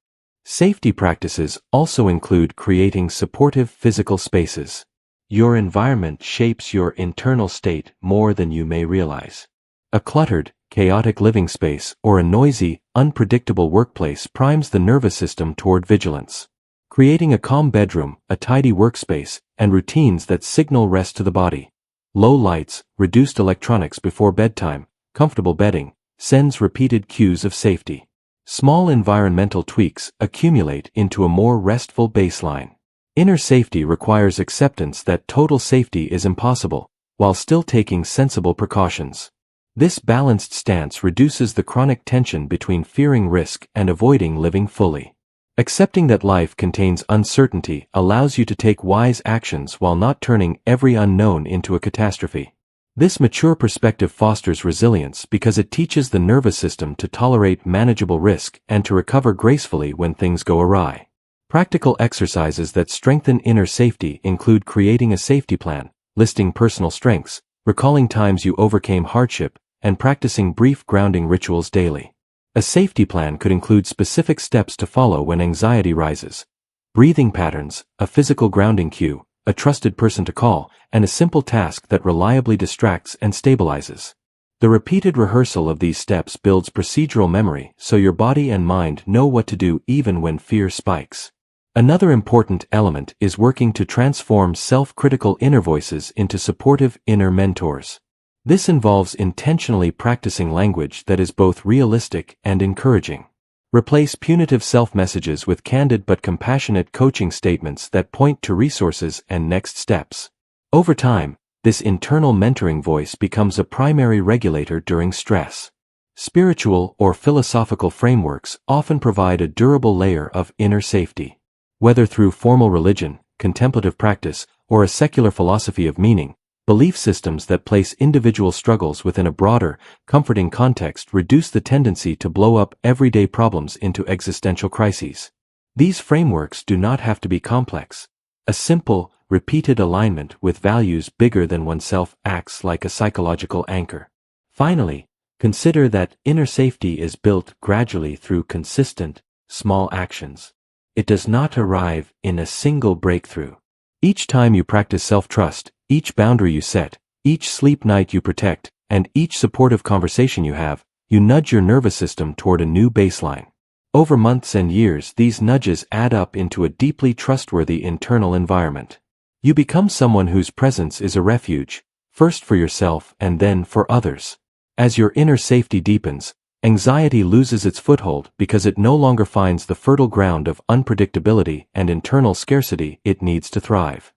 Safety practices also include creating supportive physical spaces. Your environment shapes your internal state more than you may realize. A cluttered, chaotic living space or a noisy, unpredictable workplace primes the nervous system toward vigilance. Creating a calm bedroom, a tidy workspace, and routines that signal rest to the body. Low lights, reduced electronics before bedtime, comfortable bedding, sends repeated cues of safety. Small environmental tweaks accumulate into a more restful baseline. Inner safety requires acceptance that total safety is impossible, while still taking sensible precautions. This balanced stance reduces the chronic tension between fearing risk and avoiding living fully. Accepting that life contains uncertainty allows you to take wise actions while not turning every unknown into a catastrophe. This mature perspective fosters resilience because it teaches the nervous system to tolerate manageable risk and to recover gracefully when things go awry. Practical exercises that strengthen inner safety include creating a safety plan, listing personal strengths, recalling times you overcame hardship, and practicing brief grounding rituals daily. A safety plan could include specific steps to follow when anxiety rises. Breathing patterns, a physical grounding cue, a trusted person to call, and a simple task that reliably distracts and stabilizes. The repeated rehearsal of these steps builds procedural memory so your body and mind know what to do even when fear spikes. Another important element is working to transform self-critical inner voices into supportive inner mentors. This involves intentionally practicing language that is both realistic and encouraging. Replace punitive self-messages with candid but compassionate coaching statements that point to resources and next steps. Over time, this internal mentoring voice becomes a primary regulator during stress. Spiritual or philosophical frameworks often provide a durable layer of inner safety. Whether through formal religion, contemplative practice, or a secular philosophy of meaning, Belief systems that place individual struggles within a broader, comforting context reduce the tendency to blow up everyday problems into existential crises. These frameworks do not have to be complex. A simple, repeated alignment with values bigger than oneself acts like a psychological anchor. Finally, consider that inner safety is built gradually through consistent, small actions. It does not arrive in a single breakthrough. Each time you practice self-trust, each boundary you set, each sleep night you protect, and each supportive conversation you have, you nudge your nervous system toward a new baseline. Over months and years, these nudges add up into a deeply trustworthy internal environment. You become someone whose presence is a refuge, first for yourself and then for others. As your inner safety deepens, anxiety loses its foothold because it no longer finds the fertile ground of unpredictability and internal scarcity it needs to thrive.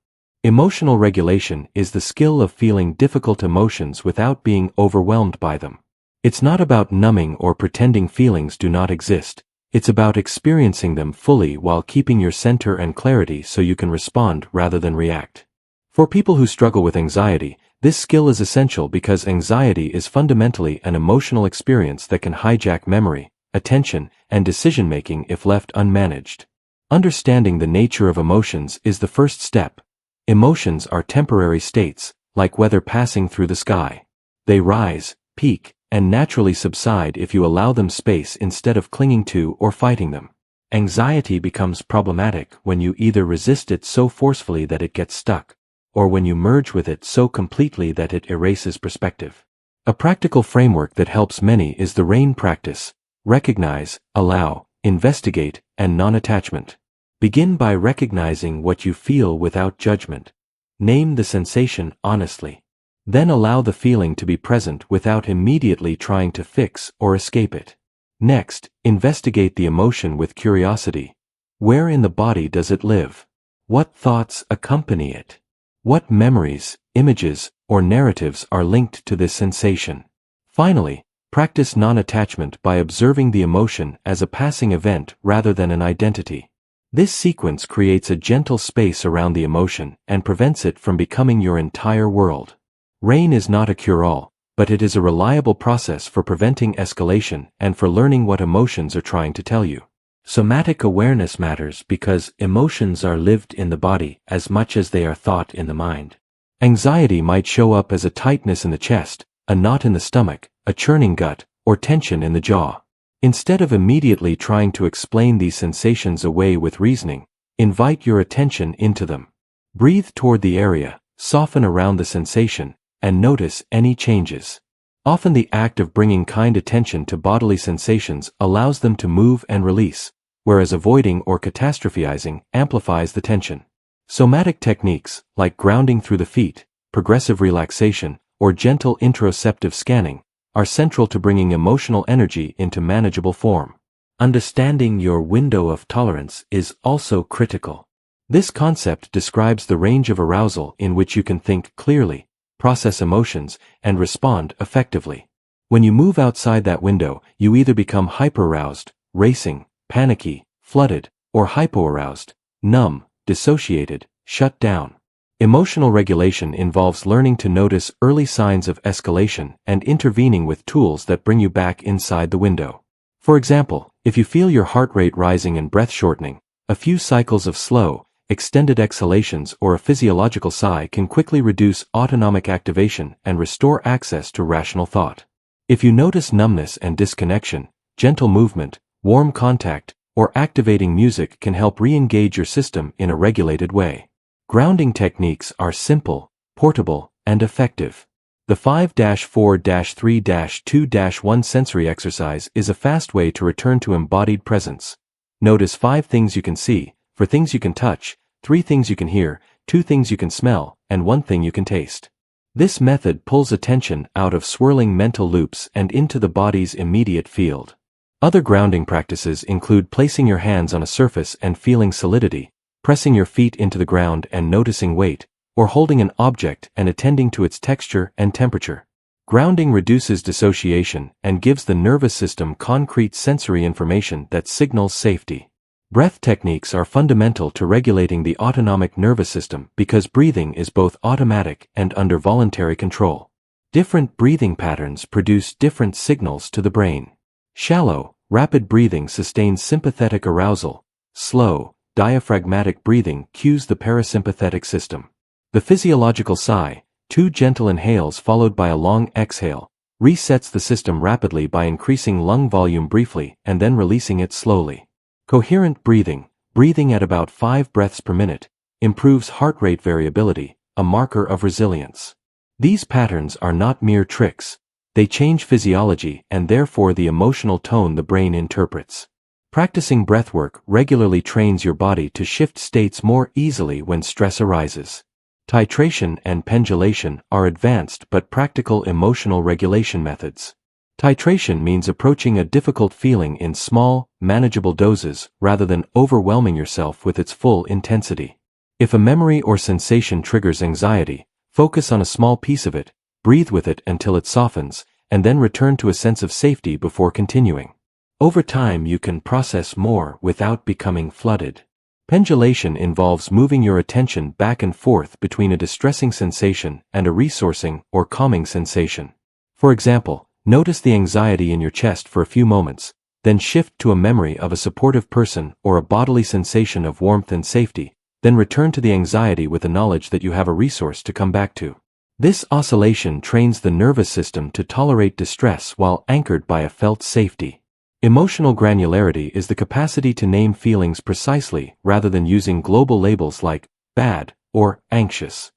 Emotional regulation is the skill of feeling difficult emotions without being overwhelmed by them. It's not about numbing or pretending feelings do not exist. It's about experiencing them fully while keeping your center and clarity so you can respond rather than react. For people who struggle with anxiety, this skill is essential because anxiety is fundamentally an emotional experience that can hijack memory, attention, and decision-making if left unmanaged. Understanding the nature of emotions is the first step. Emotions are temporary states, like weather passing through the sky. They rise, peak, and naturally subside if you allow them space instead of clinging to or fighting them. Anxiety becomes problematic when you either resist it so forcefully that it gets stuck, or when you merge with it so completely that it erases perspective. A practical framework that helps many is the RAIN practice: recognize, allow, investigate, and non-attachment. Begin by recognizing what you feel without judgment. Name the sensation honestly. Then allow the feeling to be present without immediately trying to fix or escape it. Next, investigate the emotion with curiosity. Where in the body does it live? What thoughts accompany it? What memories, images, or narratives are linked to this sensation? Finally, practice non-attachment by observing the emotion as a passing event rather than an identity. This sequence creates a gentle space around the emotion and prevents it from becoming your entire world. RAIN is not a cure-all, but it is a reliable process for preventing escalation and for learning what emotions are trying to tell you. Somatic awareness matters because emotions are lived in the body as much as they are thought in the mind. Anxiety might show up as a tightness in the chest, a knot in the stomach, a churning gut, or tension in the jaw. Instead of immediately trying to explain these sensations away with reasoning, invite your attention into them. Breathe toward the area, soften around the sensation, and notice any changes. Often the act of bringing kind attention to bodily sensations allows them to move and release, whereas avoiding or catastrophizing amplifies the tension. Somatic techniques, like grounding through the feet, progressive relaxation, or gentle interoceptive scanning, are central to bringing emotional energy into manageable form. Understanding your window of tolerance is also critical. This concept describes the range of arousal in which you can think clearly, process emotions, and respond effectively. When you move outside that window, you either become hyperaroused, racing, panicky, flooded, or hypoaroused, numb, dissociated, shut down. Emotional regulation involves learning to notice early signs of escalation and intervening with tools that bring you back inside the window. For example, if you feel your heart rate rising and breath shortening, a few cycles of slow, extended exhalations or a physiological sigh can quickly reduce autonomic activation and restore access to rational thought. If you notice numbness and disconnection, gentle movement, warm contact, or activating music can help re-engage your system in a regulated way. Grounding techniques are simple, portable, and effective. The 5-4-3-2-1 sensory exercise is a fast way to return to embodied presence. Notice 5 things you can see, 4 things you can touch, 3 things you can hear, 2 things you can smell, and 1 thing you can taste. This method pulls attention out of swirling mental loops and into the body's immediate field. Other grounding practices include placing your hands on a surface and feeling solidity, pressing your feet into the ground and noticing weight, or holding an object and attending to its texture and temperature. Grounding reduces dissociation and gives the nervous system concrete sensory information that signals safety. Breath techniques are fundamental to regulating the autonomic nervous system because breathing is both automatic and under voluntary control. Different breathing patterns produce different signals to the brain. Shallow, rapid breathing sustains sympathetic arousal. Slow, diaphragmatic breathing cues the parasympathetic system. The physiological sigh, 2 gentle inhales followed by a long exhale, resets the system rapidly by increasing lung volume briefly and then releasing it slowly. Coherent breathing, breathing at about 5 breaths per minute, improves heart rate variability, a marker of resilience. These patterns are not mere tricks. They change physiology and therefore the emotional tone the brain interprets. Practicing breathwork regularly trains your body to shift states more easily when stress arises. Titration and pendulation are advanced but practical emotional regulation methods. Titration means approaching a difficult feeling in small, manageable doses rather than overwhelming yourself with its full intensity. If a memory or sensation triggers anxiety, focus on a small piece of it, breathe with it until it softens, and then return to a sense of safety before continuing. Over time you can process more without becoming flooded. Pendulation involves moving your attention back and forth between a distressing sensation and a resourcing or calming sensation. For example, notice the anxiety in your chest for a few moments, then shift to a memory of a supportive person or a bodily sensation of warmth and safety, then return to the anxiety with the knowledge that you have a resource to come back to. This oscillation trains the nervous system to tolerate distress while anchored by a felt safety. Emotional granularity is the capacity to name feelings precisely rather than using global labels like bad or anxious.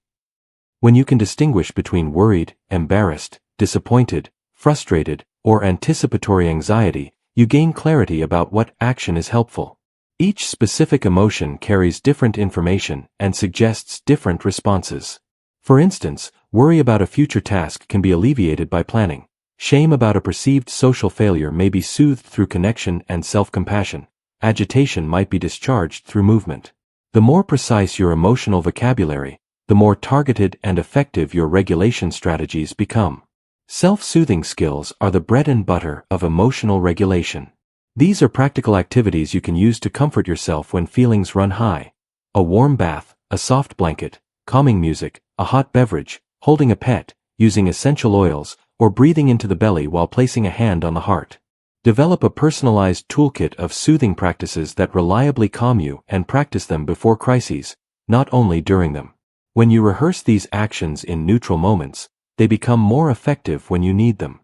When you can distinguish between worried, embarrassed, disappointed, frustrated, or anticipatory anxiety, you gain clarity about what action is helpful. Each specific emotion carries different information and suggests different responses. For instance, worry about a future task can be alleviated by planning. Shame about a perceived social failure may be soothed through connection and self-compassion. Agitation might be discharged through movement. The more precise your emotional vocabulary, the more targeted and effective your regulation strategies become. Self-soothing skills are the bread and butter of emotional regulation. These are practical activities you can use to comfort yourself when feelings run high. A warm bath, a soft blanket, calming music, a hot beverage, holding a pet, using essential oils, or breathing into the belly while placing a hand on the heart. Develop a personalized toolkit of soothing practices that reliably calm you and practice them before crises, not only during them. When you rehearse these actions in neutral moments, they become more effective when you need them.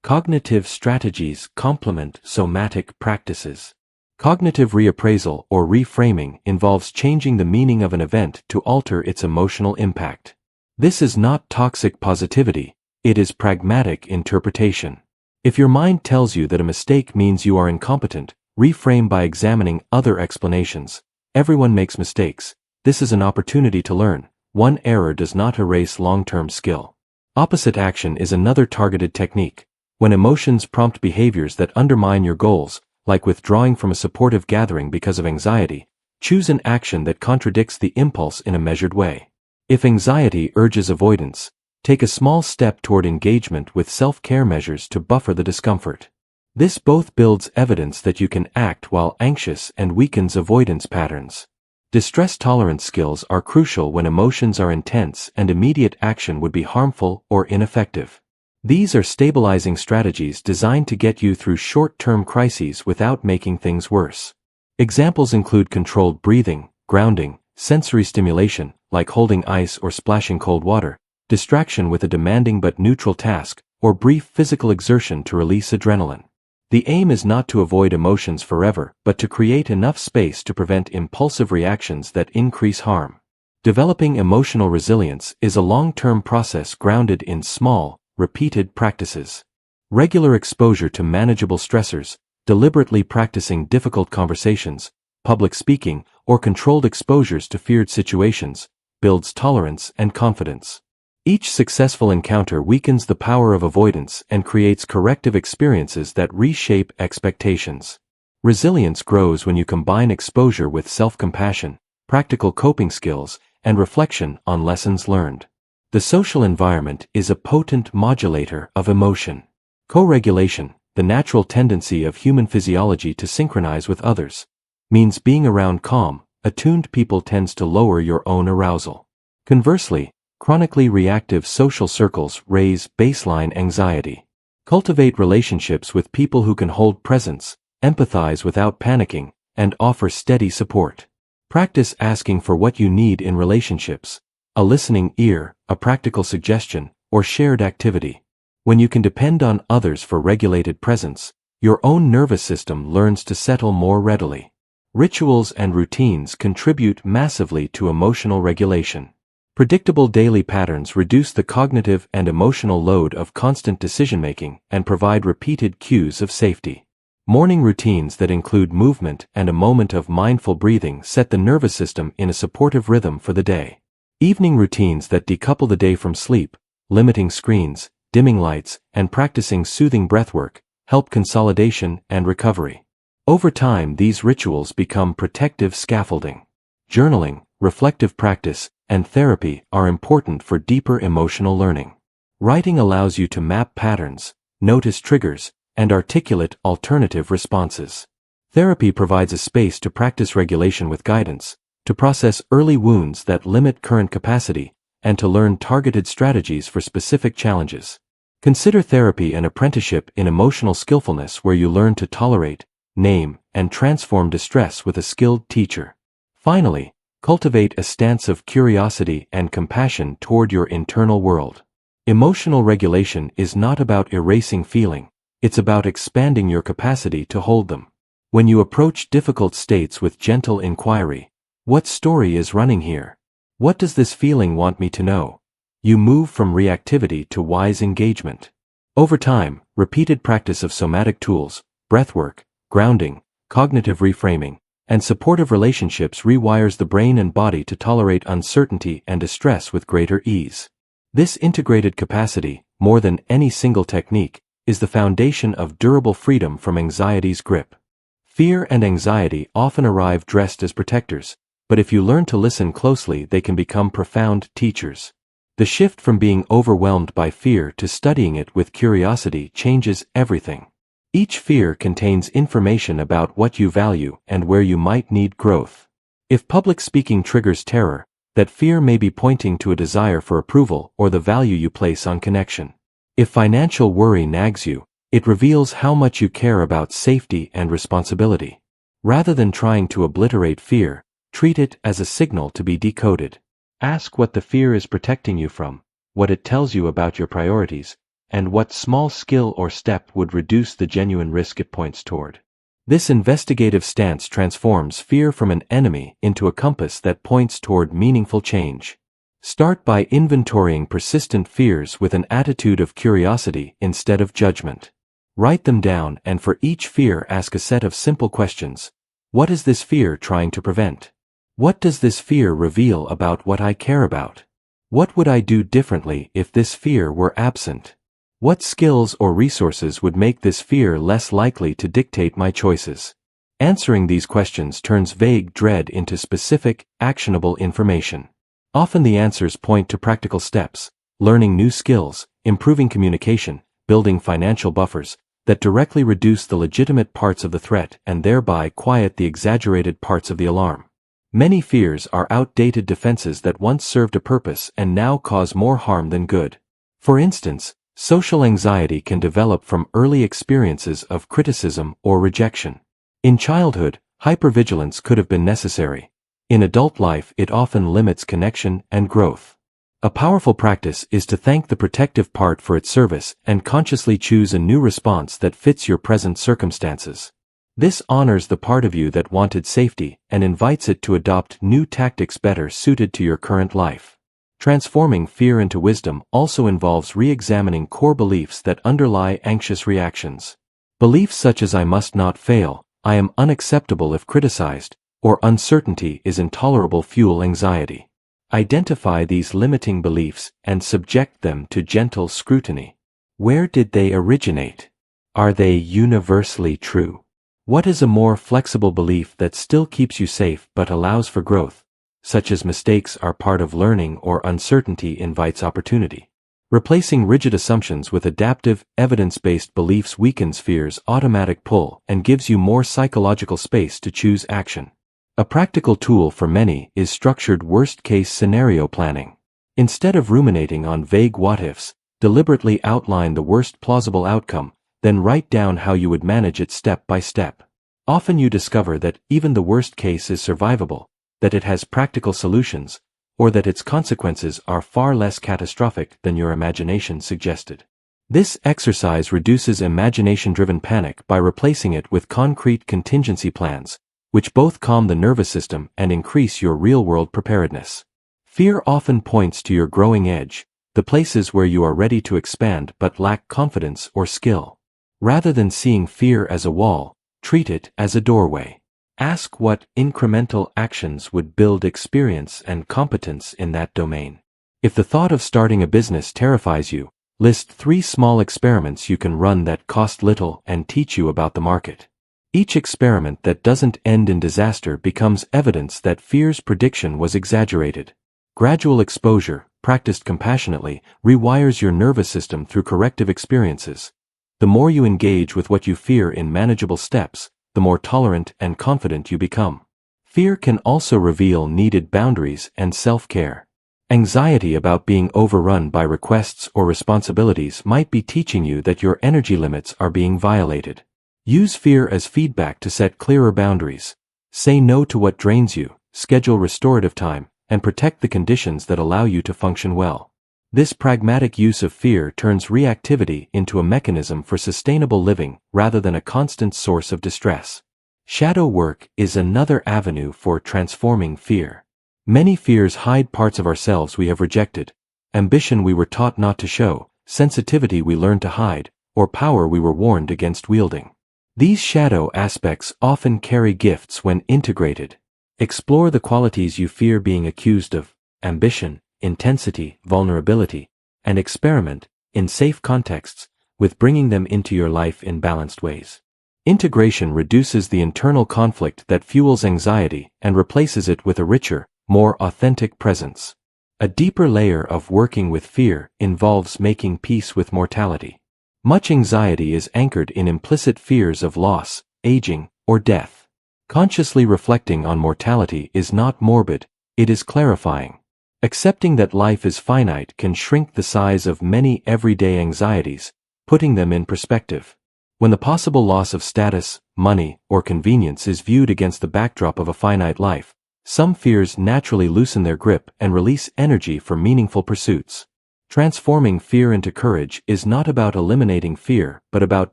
Cognitive strategies complement somatic practices. Cognitive reappraisal or reframing involves changing the meaning of an event to alter its emotional impact. This is not toxic positivity, it is pragmatic interpretation. If your mind tells you that a mistake means you are incompetent, reframe by examining other explanations. Everyone makes mistakes. This is an opportunity to learn. One error does not erase long-term skill. Opposite action is another targeted technique. When emotions prompt behaviors that undermine your goals, like withdrawing from a supportive gathering because of anxiety, choose an action that contradicts the impulse in a measured way. If anxiety urges avoidance, take a small step toward engagement with self-care measures to buffer the discomfort. This both builds evidence that you can act while anxious and weakens avoidance patterns. Distress tolerance skills are crucial when emotions are intense and immediate action would be harmful or ineffective. These are stabilizing strategies designed to get you through short-term crises without making things worse. Examples include controlled breathing, grounding, sensory stimulation, like holding ice or splashing cold water, distraction with a demanding but neutral task, or brief physical exertion to release adrenaline. The aim is not to avoid emotions forever, but to create enough space to prevent impulsive reactions that increase harm. Developing emotional resilience is a long-term process grounded in small, repeated practices. Regular exposure to manageable stressors, deliberately practicing difficult conversations, public speaking, or controlled exposures to feared situations, builds tolerance and confidence. Each successful encounter weakens the power of avoidance and creates corrective experiences that reshape expectations. Resilience grows when you combine exposure with self-compassion, practical coping skills, and reflection on lessons learned. The social environment is a potent modulator of emotion. Co-regulation, the natural tendency of human physiology to synchronize with others, means being around calm, attuned people tends to lower your own arousal. Conversely, chronically reactive social circles raise baseline anxiety. Cultivate relationships with people who can hold presence, empathize without panicking, and offer steady support. Practice asking for what you need in relationships: a listening ear, a practical suggestion, or shared activity. When you can depend on others for regulated presence, your own nervous system learns to settle more readily. Rituals and routines contribute massively to emotional regulation. Predictable daily patterns reduce the cognitive and emotional load of constant decision-making and provide repeated cues of safety. Morning routines that include movement and a moment of mindful breathing set the nervous system in a supportive rhythm for the day. Evening routines that decouple the day from sleep, limiting screens, dimming lights, and practicing soothing breathwork, help consolidation and recovery. Over time, these rituals become protective scaffolding. Journaling, reflective practice, and therapy are important for deeper emotional learning. Writing allows you to map patterns, notice triggers, and articulate alternative responses. Therapy provides a space to practice regulation with guidance, to process early wounds that limit current capacity, and to learn targeted strategies for specific challenges. Consider therapy an apprenticeship in emotional skillfulness where you learn to tolerate, name, and transform distress with a skilled teacher. Finally, cultivate a stance of curiosity and compassion toward your internal world. Emotional regulation is not about erasing feeling, it's about expanding your capacity to hold them. When you approach difficult states with gentle inquiry, what story is running here? What does this feeling want me to know? You move from reactivity to wise engagement. Over time, repeated practice of somatic tools, breathwork, grounding, cognitive reframing, and supportive relationships rewires the brain and body to tolerate uncertainty and distress with greater ease. This integrated capacity, more than any single technique, is the foundation of durable freedom from anxiety's grip. Fear and anxiety often arrive dressed as protectors, but if you learn to listen closely, they can become profound teachers. The shift from being overwhelmed by fear to studying it with curiosity changes everything. Each fear contains information about what you value and where you might need growth. If public speaking triggers terror, that fear may be pointing to a desire for approval or the value you place on connection. If financial worry nags you, it reveals how much you care about safety and responsibility. Rather than trying to obliterate fear, treat it as a signal to be decoded. Ask what the fear is protecting you from, what it tells you about your priorities, and what small skill or step would reduce the genuine risk it points toward. This investigative stance transforms fear from an enemy into a compass that points toward meaningful change. Start by inventorying persistent fears with an attitude of curiosity instead of judgment. Write them down and for each fear ask a set of simple questions. What is this fear trying to prevent? What does this fear reveal about what I care about? What would I do differently if this fear were absent? What skills or resources would make this fear less likely to dictate my choices? Answering these questions turns vague dread into specific, actionable information. Often the answers point to practical steps, learning new skills, improving communication, building financial buffers, that directly reduce the legitimate parts of the threat and thereby quiet the exaggerated parts of the alarm. Many fears are outdated defenses that once served a purpose and now cause more harm than good. For instance, social anxiety can develop from early experiences of criticism or rejection. In childhood, hypervigilance could have been necessary. In adult life, it often limits connection and growth. A powerful practice is to thank the protective part for its service and consciously choose a new response that fits your present circumstances. This honors the part of you that wanted safety and invites it to adopt new tactics better suited to your current life. Transforming fear into wisdom also involves re-examining core beliefs that underlie anxious reactions. Beliefs such as I must not fail, I am unacceptable if criticized, or uncertainty is intolerable fuel anxiety. Identify these limiting beliefs and subject them to gentle scrutiny. Where did they originate? Are they universally true? What is a more flexible belief that still keeps you safe but allows for growth, such as mistakes are part of learning or uncertainty invites opportunity? Replacing rigid assumptions with adaptive, evidence-based beliefs weakens fear's automatic pull and gives you more psychological space to choose action. A practical tool for many is structured worst-case scenario planning. Instead of ruminating on vague what-ifs, deliberately outline the worst plausible outcome, then write down how you would manage it step by step. Often you discover that even the worst case is survivable, that it has practical solutions, or that its consequences are far less catastrophic than your imagination suggested. This exercise reduces imagination-driven panic by replacing it with concrete contingency plans, which both calm the nervous system and increase your real-world preparedness. Fear often points to your growing edge, the places where you are ready to expand but lack confidence or skill. Rather than seeing fear as a wall, treat it as a doorway. Ask what incremental actions would build experience and competence in that domain. If the thought of starting a business terrifies you, list 3 small experiments you can run that cost little and teach you about the market. Each experiment that doesn't end in disaster becomes evidence that fear's prediction was exaggerated. Gradual exposure, practiced compassionately, rewires your nervous system through corrective experiences. The more you engage with what you fear in manageable steps, the more tolerant and confident you become. Fear can also reveal needed boundaries and self-care. Anxiety about being overrun by requests or responsibilities might be teaching you that your energy limits are being violated. Use fear as feedback to set clearer boundaries. Say no to what drains you, schedule restorative time, and protect the conditions that allow you to function well. This pragmatic use of fear turns reactivity into a mechanism for sustainable living rather than a constant source of distress. Shadow work is another avenue for transforming fear. Many fears hide parts of ourselves we have rejected, ambition we were taught not to show, sensitivity we learned to hide, or power we were warned against wielding. These shadow aspects often carry gifts when integrated. Explore the qualities you fear being accused of: ambition, intensity, vulnerability, and experiment, in safe contexts, with bringing them into your life in balanced ways. Integration reduces the internal conflict that fuels anxiety and replaces it with a richer, more authentic presence. A deeper layer of working with fear involves making peace with mortality. Much anxiety is anchored in implicit fears of loss, aging, or death. Consciously reflecting on mortality is not morbid, it is clarifying. Accepting that life is finite can shrink the size of many everyday anxieties, putting them in perspective. When the possible loss of status, money, or convenience is viewed against the backdrop of a finite life, some fears naturally loosen their grip and release energy for meaningful pursuits. Transforming fear into courage is not about eliminating fear, but about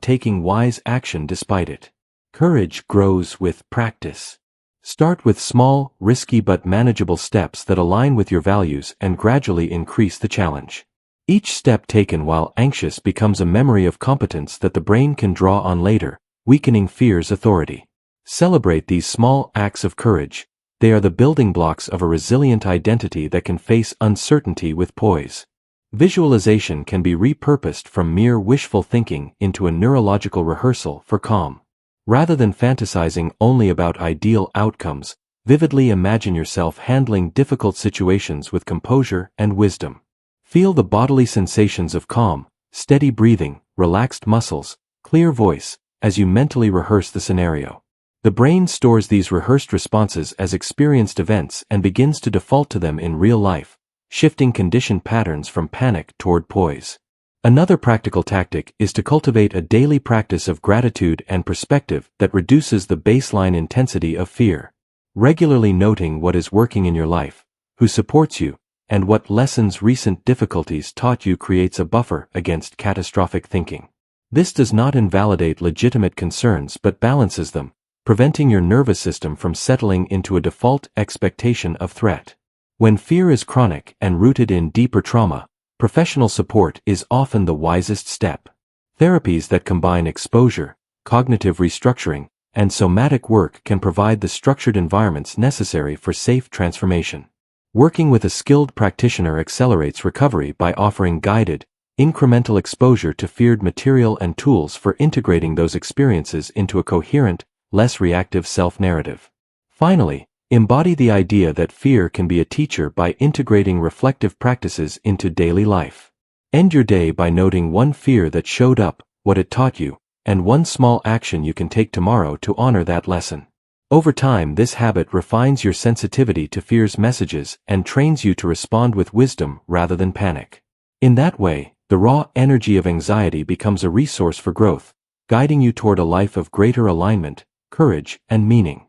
taking wise action despite it. Courage grows with practice. Start with small, risky but manageable steps that align with your values and gradually increase the challenge. Each step taken while anxious becomes a memory of competence that the brain can draw on later, weakening fear's authority. Celebrate these small acts of courage. They are the building blocks of a resilient identity that can face uncertainty with poise. Visualization can be repurposed from mere wishful thinking into a neurological rehearsal for calm. Rather than fantasizing only about ideal outcomes, vividly imagine yourself handling difficult situations with composure and wisdom. Feel the bodily sensations of calm, steady breathing, relaxed muscles, clear voice, as you mentally rehearse the scenario. The brain stores these rehearsed responses as experienced events and begins to default to them in real life, shifting conditioned patterns from panic toward poise. Another practical tactic is to cultivate a daily practice of gratitude and perspective that reduces the baseline intensity of fear. Regularly noting what is working in your life, who supports you, and what lessons recent difficulties taught you creates a buffer against catastrophic thinking. This does not invalidate legitimate concerns but balances them, preventing your nervous system from settling into a default expectation of threat. When fear is chronic and rooted in deeper trauma, professional support is often the wisest step. Therapies that combine exposure, cognitive restructuring, and somatic work can provide the structured environments necessary for safe transformation. Working with a skilled practitioner accelerates recovery by offering guided, incremental exposure to feared material and tools for integrating those experiences into a coherent, less reactive self-narrative. Finally, embody the idea that fear can be a teacher by integrating reflective practices into daily life. End your day by noting one fear that showed up, what it taught you, and one small action you can take tomorrow to honor that lesson. Over time, this habit refines your sensitivity to fear's messages and trains you to respond with wisdom rather than panic. In that way, the raw energy of anxiety becomes a resource for growth, guiding you toward a life of greater alignment, courage, and meaning.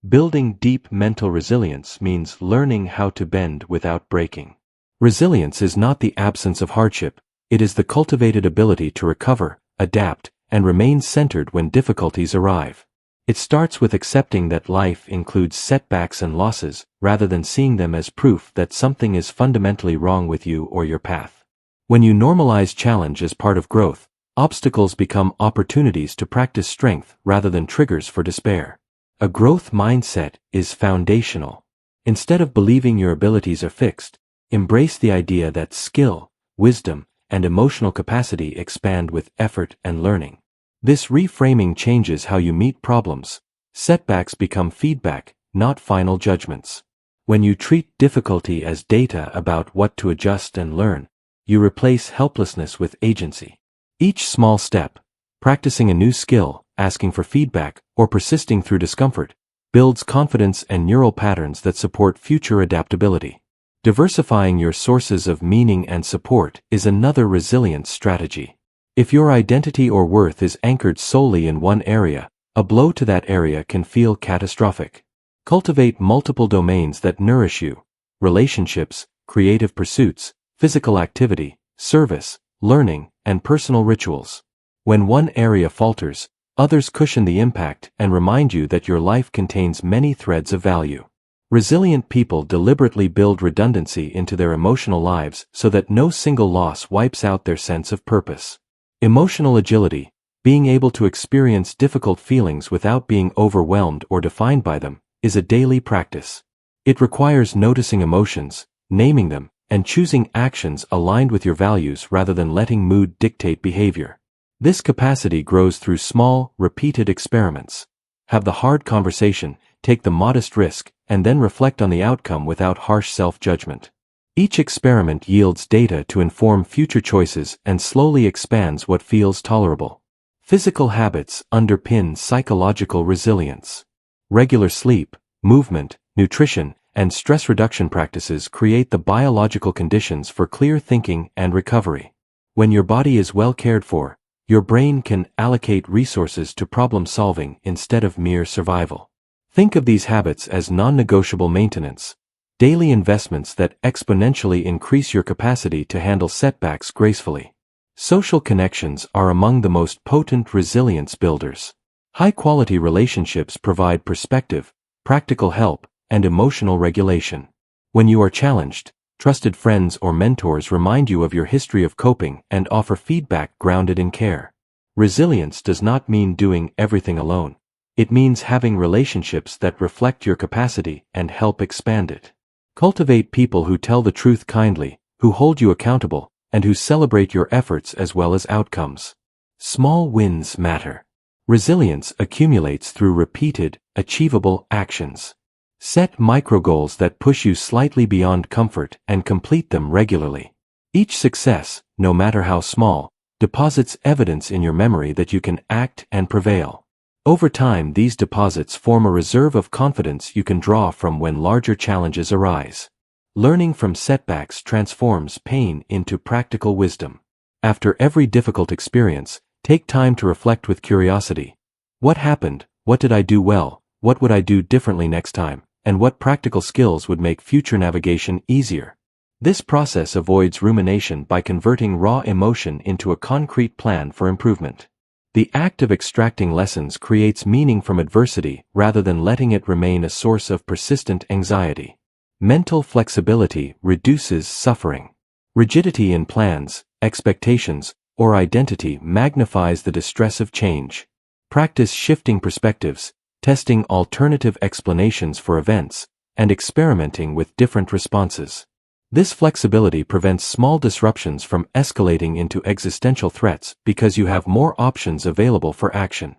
Building deep mental resilience means learning how to bend without breaking. Resilience is not the absence of hardship, it is the cultivated ability to recover, adapt, and remain centered when difficulties arrive. It starts with accepting that life includes setbacks and losses, rather than seeing them as proof that something is fundamentally wrong with you or your path. When you normalize challenge as part of growth, obstacles become opportunities to practice strength rather than triggers for despair. A growth mindset is foundational. Instead of believing your abilities are fixed, embrace the idea that skill, wisdom, and emotional capacity expand with effort and learning. This reframing changes how you meet problems. Setbacks become feedback, not final judgments. When you treat difficulty as data about what to adjust and learn, you replace helplessness with agency. Each small step, practicing a new skill, asking for feedback, or persisting through discomfort, builds confidence and neural patterns that support future adaptability. Diversifying your sources of meaning and support is another resilience strategy. If your identity or worth is anchored solely in one area, a blow to that area can feel catastrophic. Cultivate multiple domains that nourish you: relationships, creative pursuits, physical activity, service, learning, and personal rituals. When one area falters, others cushion the impact and remind you that your life contains many threads of value. Resilient people deliberately build redundancy into their emotional lives so that no single loss wipes out their sense of purpose. Emotional agility, being able to experience difficult feelings without being overwhelmed or defined by them, is a daily practice. It requires noticing emotions, naming them, and choosing actions aligned with your values rather than letting mood dictate behavior. This capacity grows through small, repeated experiments. Have the hard conversation, take the modest risk, and then reflect on the outcome without harsh self-judgment. Each experiment yields data to inform future choices and slowly expands what feels tolerable. Physical habits underpin psychological resilience. Regular sleep, movement, nutrition, and stress reduction practices create the biological conditions for clear thinking and recovery. When your body is well cared for, your brain can allocate resources to problem solving instead of mere survival. Think of these habits as non-negotiable maintenance, daily investments that exponentially increase your capacity to handle setbacks gracefully. Social connections are among the most potent resilience builders. High-quality relationships provide perspective, practical help, and emotional regulation. When you are challenged, trusted friends or mentors remind you of your history of coping and offer feedback grounded in care. Resilience does not mean doing everything alone. It means having relationships that reflect your capacity and help expand it. Cultivate people who tell the truth kindly, who hold you accountable, and who celebrate your efforts as well as outcomes. Small wins matter. Resilience accumulates through repeated, achievable actions. Set micro-goals that push you slightly beyond comfort and complete them regularly. Each success, no matter how small, deposits evidence in your memory that you can act and prevail. Over time, these deposits form a reserve of confidence you can draw from when larger challenges arise. Learning from setbacks transforms pain into practical wisdom. After every difficult experience, take time to reflect with curiosity. What happened? What did I do well? What would I do differently next time? And what practical skills would make future navigation easier? This process avoids rumination by converting raw emotion into a concrete plan for improvement. The act of extracting lessons creates meaning from adversity rather than letting it remain a source of persistent anxiety. Mental flexibility reduces suffering. Rigidity in plans, expectations, or identity magnifies the distress of change. Practice shifting perspectives, testing alternative explanations for events, and experimenting with different responses. This flexibility prevents small disruptions from escalating into existential threats because you have more options available for action.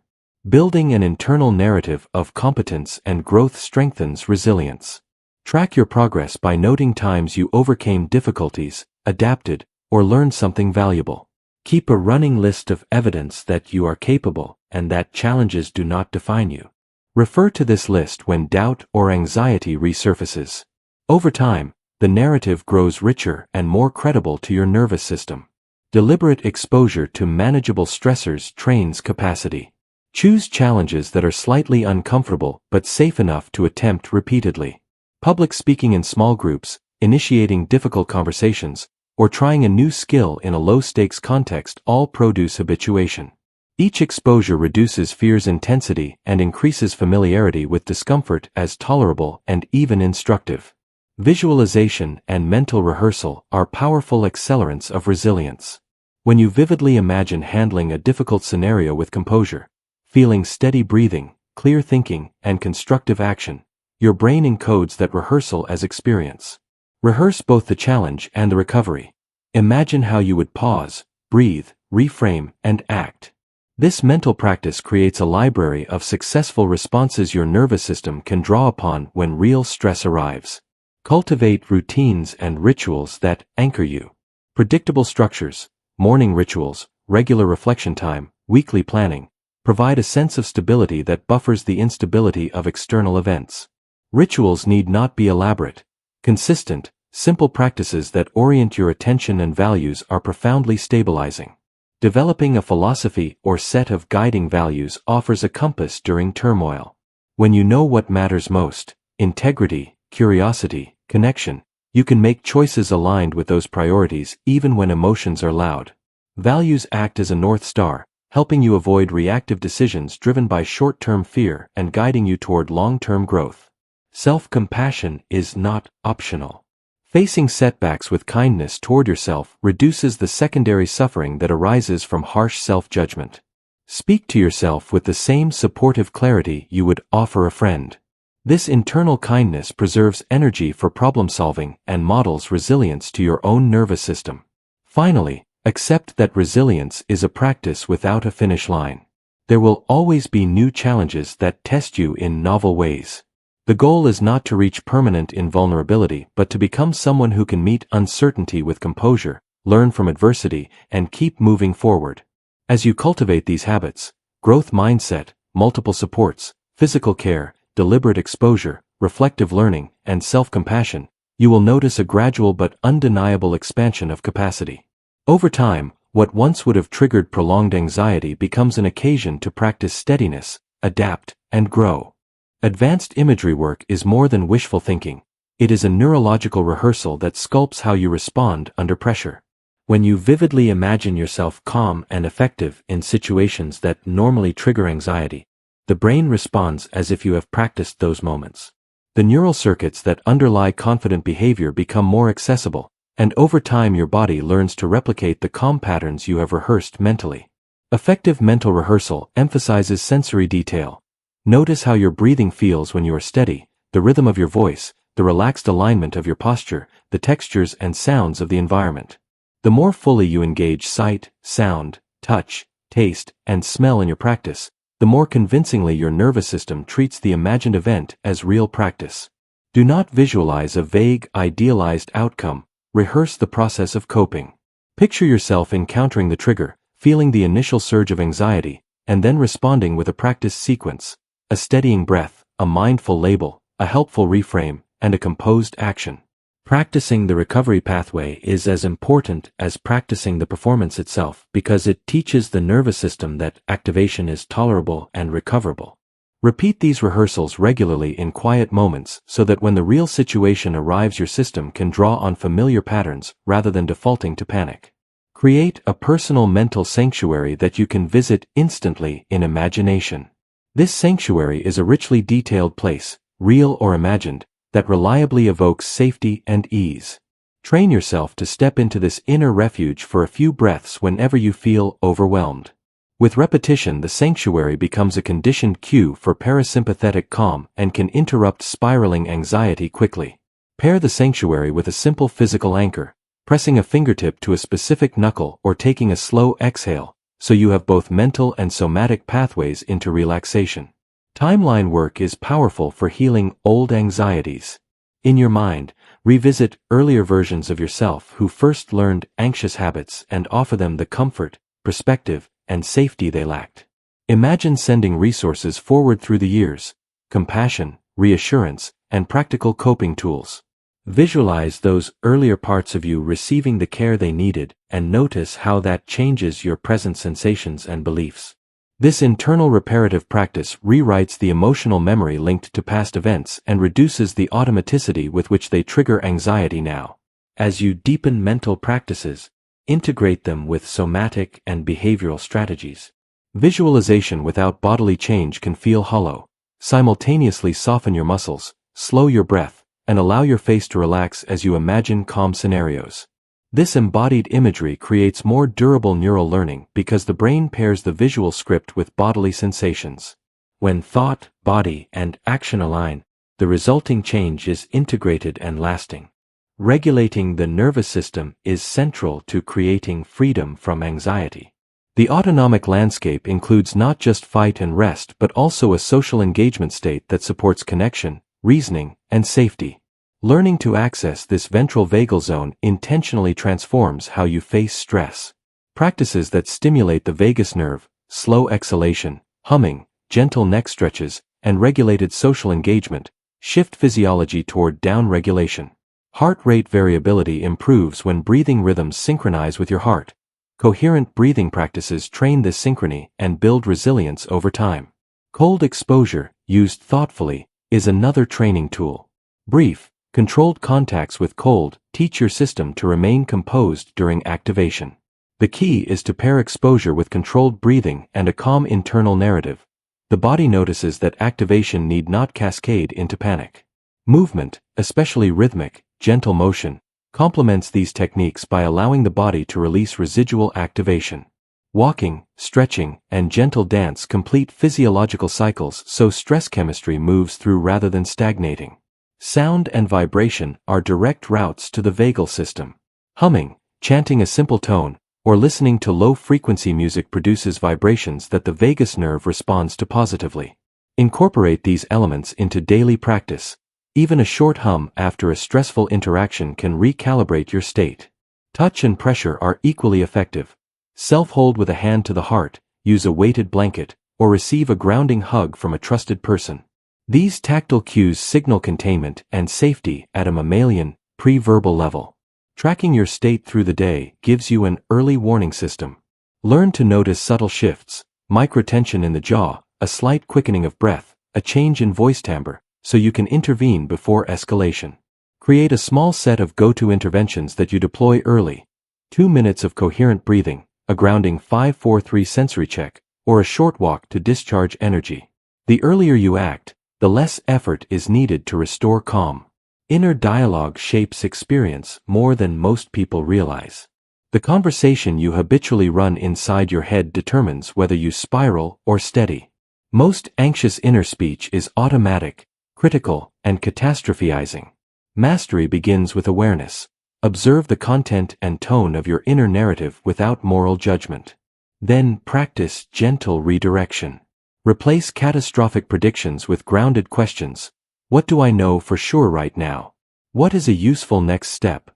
Building an internal narrative of competence and growth strengthens resilience. Track your progress by noting times you overcame difficulties, adapted, or learn something valuable. Keep a running list of evidence that you are capable and that challenges do not define you. Refer to this list when doubt or anxiety resurfaces. Over time, the narrative grows richer and more credible to your nervous system. Deliberate exposure to manageable stressors trains capacity. Choose challenges that are slightly uncomfortable but safe enough to attempt repeatedly. Public speaking in small groups, initiating difficult conversations, or trying a new skill in a low-stakes context all produce habituation. Each exposure reduces fear's intensity and increases familiarity with discomfort as tolerable and even instructive. Visualization and mental rehearsal are powerful accelerants of resilience. When you vividly imagine handling a difficult scenario with composure, feeling steady breathing, clear thinking, and constructive action, your brain encodes that rehearsal as experience. Rehearse both the challenge and the recovery. Imagine how you would pause, breathe, reframe, and act. This mental practice creates a library of successful responses your nervous system can draw upon when real stress arrives. Cultivate routines and rituals that anchor you. Predictable structures, morning rituals, regular reflection time, weekly planning, provide a sense of stability that buffers the instability of external events. Rituals need not be elaborate. Consistent, simple practices that orient your attention and values are profoundly stabilizing. Developing a philosophy or set of guiding values offers a compass during turmoil. When you know what matters most, integrity, curiosity, connection, you can make choices aligned with those priorities even when emotions are loud. Values act as a North Star, helping you avoid reactive decisions driven by short-term fear and guiding you toward long-term growth. Self-compassion is not optional. Facing setbacks with kindness toward yourself reduces the secondary suffering that arises from harsh self-judgment. Speak to yourself with the same supportive clarity you would offer a friend. This internal kindness preserves energy for problem-solving and models resilience to your own nervous system. Finally, accept that resilience is a practice without a finish line. There will always be new challenges that test you in novel ways. The goal is not to reach permanent invulnerability but to become someone who can meet uncertainty with composure, learn from adversity, and keep moving forward. As you cultivate these habits, growth mindset, multiple supports, physical care, deliberate exposure, reflective learning, and self-compassion, you will notice a gradual but undeniable expansion of capacity. Over time, what once would have triggered prolonged anxiety becomes an occasion to practice steadiness, adapt, and grow. Advanced imagery work is more than wishful thinking. It is a neurological rehearsal that sculpts how you respond under pressure. When you vividly imagine yourself calm and effective in situations that normally trigger anxiety, the brain responds as if you have practiced those moments. The neural circuits that underlie confident behavior become more accessible, and over time your body learns to replicate the calm patterns you have rehearsed mentally. Effective mental rehearsal emphasizes sensory detail. Notice how your breathing feels when you are steady, the rhythm of your voice, the relaxed alignment of your posture, the textures and sounds of the environment. The more fully you engage sight, sound, touch, taste, and smell in your practice, the more convincingly your nervous system treats the imagined event as real practice. Do not visualize a vague, idealized outcome. Rehearse the process of coping. Picture yourself encountering the trigger, feeling the initial surge of anxiety, and then responding with a practiced sequence, a steadying breath, a mindful label, a helpful reframe, and a composed action. Practicing the recovery pathway is as important as practicing the performance itself because it teaches the nervous system that activation is tolerable and recoverable. Repeat these rehearsals regularly in quiet moments so that when the real situation arrives your system can draw on familiar patterns rather than defaulting to panic. Create a personal mental sanctuary that you can visit instantly in imagination. This sanctuary is a richly detailed place, real or imagined, that reliably evokes safety and ease. Train yourself to step into this inner refuge for a few breaths whenever you feel overwhelmed. With repetition, the sanctuary becomes a conditioned cue for parasympathetic calm and can interrupt spiraling anxiety quickly. Pair the sanctuary with a simple physical anchor, pressing a fingertip to a specific knuckle or taking a slow exhale, so you have both mental and somatic pathways into relaxation. Timeline work is powerful for healing old anxieties. In your mind, revisit earlier versions of yourself who first learned anxious habits and offer them the comfort, perspective, and safety they lacked. Imagine sending resources forward through the years, compassion, reassurance, and practical coping tools. Visualize those earlier parts of you receiving the care they needed and notice how that changes your present sensations and beliefs. This internal reparative practice rewrites the emotional memory linked to past events and reduces the automaticity with which they trigger anxiety now. As you deepen mental practices, integrate them with somatic and behavioral strategies. Visualization without bodily change can feel hollow. Simultaneously soften your muscles, slow your breath, and allow your face to relax as you imagine calm scenarios. This embodied imagery creates more durable neural learning because the brain pairs the visual script with bodily sensations. When thought, body, and action align, the resulting change is integrated and lasting. Regulating the nervous system is central to creating freedom from anxiety. The autonomic landscape includes not just fight and rest but also a social engagement state that supports connection, reasoning, and safety. Learning to access this ventral vagal zone intentionally transforms how you face stress. Practices that stimulate the vagus nerve, slow exhalation, humming, gentle neck stretches, and regulated social engagement, shift physiology toward down-regulation. Heart rate variability improves when breathing rhythms synchronize with your heart. Coherent breathing practices train this synchrony and build resilience over time. Cold exposure, used thoughtfully, is another training tool. Brief, controlled contacts with cold teach your system to remain composed during activation. The key is to pair exposure with controlled breathing and a calm internal narrative. The body notices that activation need not cascade into panic. Movement, especially rhythmic, gentle motion, complements these techniques by allowing the body to release residual activation. Walking, stretching, and gentle dance complete physiological cycles so stress chemistry moves through rather than stagnating. Sound and vibration are direct routes to the vagal system. Humming, chanting a simple tone, or listening to low-frequency music produces vibrations that the vagus nerve responds to positively. Incorporate these elements into daily practice. Even a short hum after a stressful interaction can recalibrate your state. Touch and pressure are equally effective. Self-hold with a hand to the heart, use a weighted blanket, or receive a grounding hug from a trusted person. These tactile cues signal containment and safety at a mammalian, pre-verbal level. Tracking your state through the day gives you an early warning system. Learn to notice subtle shifts, microtension in the jaw, a slight quickening of breath, a change in voice timbre, so you can intervene before escalation. Create a small set of go-to interventions that you deploy early. 2 minutes of coherent breathing, a grounding 5-4-3 sensory check, or a short walk to discharge energy. The earlier you act, the less effort is needed to restore calm. Inner dialogue shapes experience more than most people realize. The conversation you habitually run inside your head determines whether you spiral or steady. Most anxious inner speech is automatic, critical, and catastrophizing. Mastery begins with awareness. Observe the content and tone of your inner narrative without moral judgment. Then practice gentle redirection. Replace catastrophic predictions with grounded questions. What do I know for sure right now? What is a useful next step?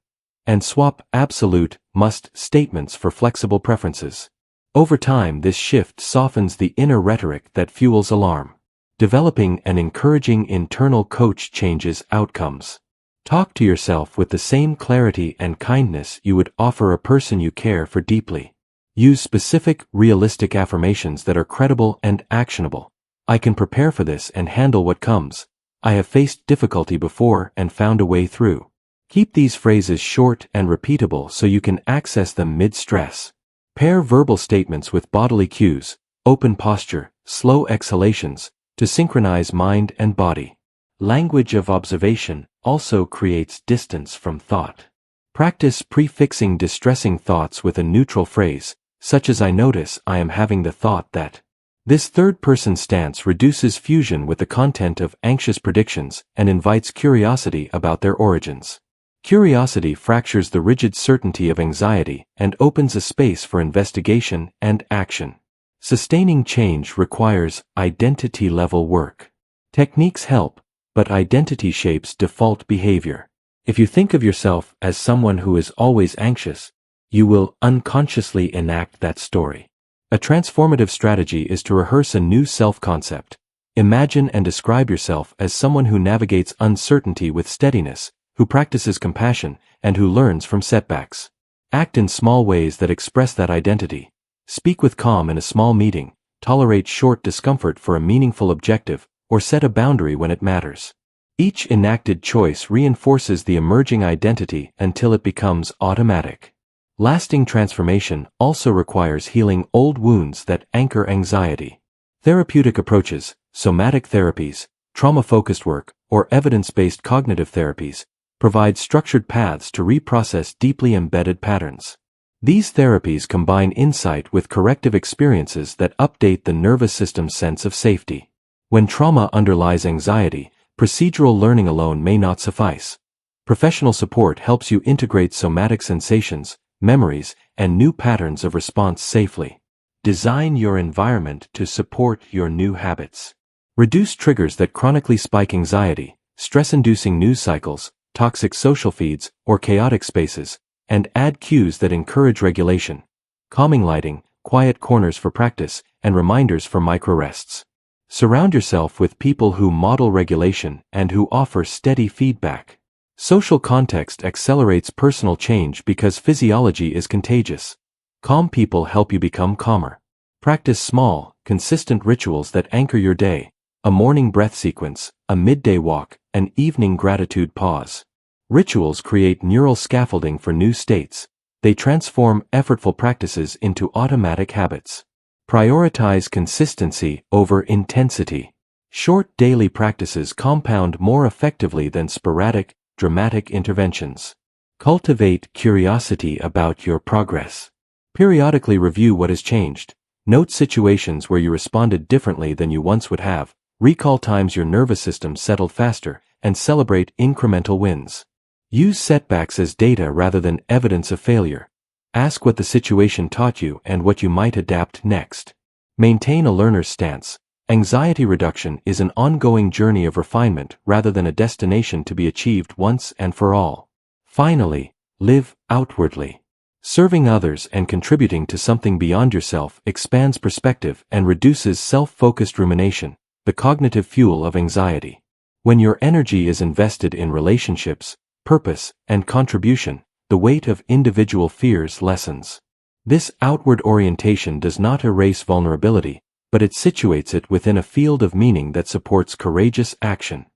And swap absolute, must statements for flexible preferences. Over time, this shift softens the inner rhetoric that fuels alarm. Developing an encouraging internal coach changes outcomes. Talk to yourself with the same clarity and kindness you would offer a person you care for deeply. Use specific, realistic affirmations that are credible and actionable. I can prepare for this and handle what comes. I have faced difficulty before and found a way through. Keep these phrases short and repeatable so you can access them mid-stress. Pair verbal statements with bodily cues, open posture, slow exhalations, to synchronize mind and body. Language of observation also creates distance from thought. Practice prefixing distressing thoughts with a neutral phrase, such as I notice I am having the thought that. This third-person stance reduces fusion with the content of anxious predictions and invites curiosity about their origins. Curiosity fractures the rigid certainty of anxiety and opens a space for investigation and action. Sustaining change requires identity-level work. Techniques help, but identity shapes default behavior. If you think of yourself as someone who is always anxious, you will unconsciously enact that story. A transformative strategy is to rehearse a new self-concept. Imagine and describe yourself as someone who navigates uncertainty with steadiness, who practices compassion, and who learns from setbacks. Act in small ways that express that identity. Speak with calm in a small meeting, tolerate short discomfort for a meaningful objective, or set a boundary when it matters. Each enacted choice reinforces the emerging identity until it becomes automatic. Lasting transformation also requires healing old wounds that anchor anxiety. Therapeutic approaches, somatic therapies, trauma-focused work, or evidence-based cognitive therapies provide structured paths to reprocess deeply embedded patterns. These therapies combine insight with corrective experiences that update the nervous system's sense of safety. When trauma underlies anxiety, procedural learning alone may not suffice. Professional support helps you integrate somatic sensations, memories, and new patterns of response safely. Design your environment to support your new habits. Reduce triggers that chronically spike anxiety, stress-inducing news cycles, toxic social feeds, or chaotic spaces, and add cues that encourage regulation. Calming lighting, quiet corners for practice, and reminders for micro-rests. Surround yourself with people who model regulation and who offer steady feedback. Social context accelerates personal change because physiology is contagious. Calm people help you become calmer. Practice small, consistent rituals that anchor your day. A morning breath sequence, a midday walk, an evening gratitude pause. Rituals create neural scaffolding for new states. They transform effortful practices into automatic habits. Prioritize consistency over intensity. Short daily practices compound more effectively than sporadic, dramatic interventions. Cultivate curiosity about your progress. Periodically review what has changed. Note situations where you responded differently than you once would have. Recall times your nervous system settled faster, and celebrate incremental wins. Use setbacks as data rather than evidence of failure. Ask what the situation taught you and what you might adapt next. Maintain a learner's stance. Anxiety reduction is an ongoing journey of refinement rather than a destination to be achieved once and for all. Finally, live outwardly. Serving others and contributing to something beyond yourself expands perspective and reduces self-focused rumination, the cognitive fuel of anxiety. When your energy is invested in relationships, purpose, and contribution, the weight of individual fears lessens. This outward orientation does not erase vulnerability, but it situates it within a field of meaning that supports courageous action.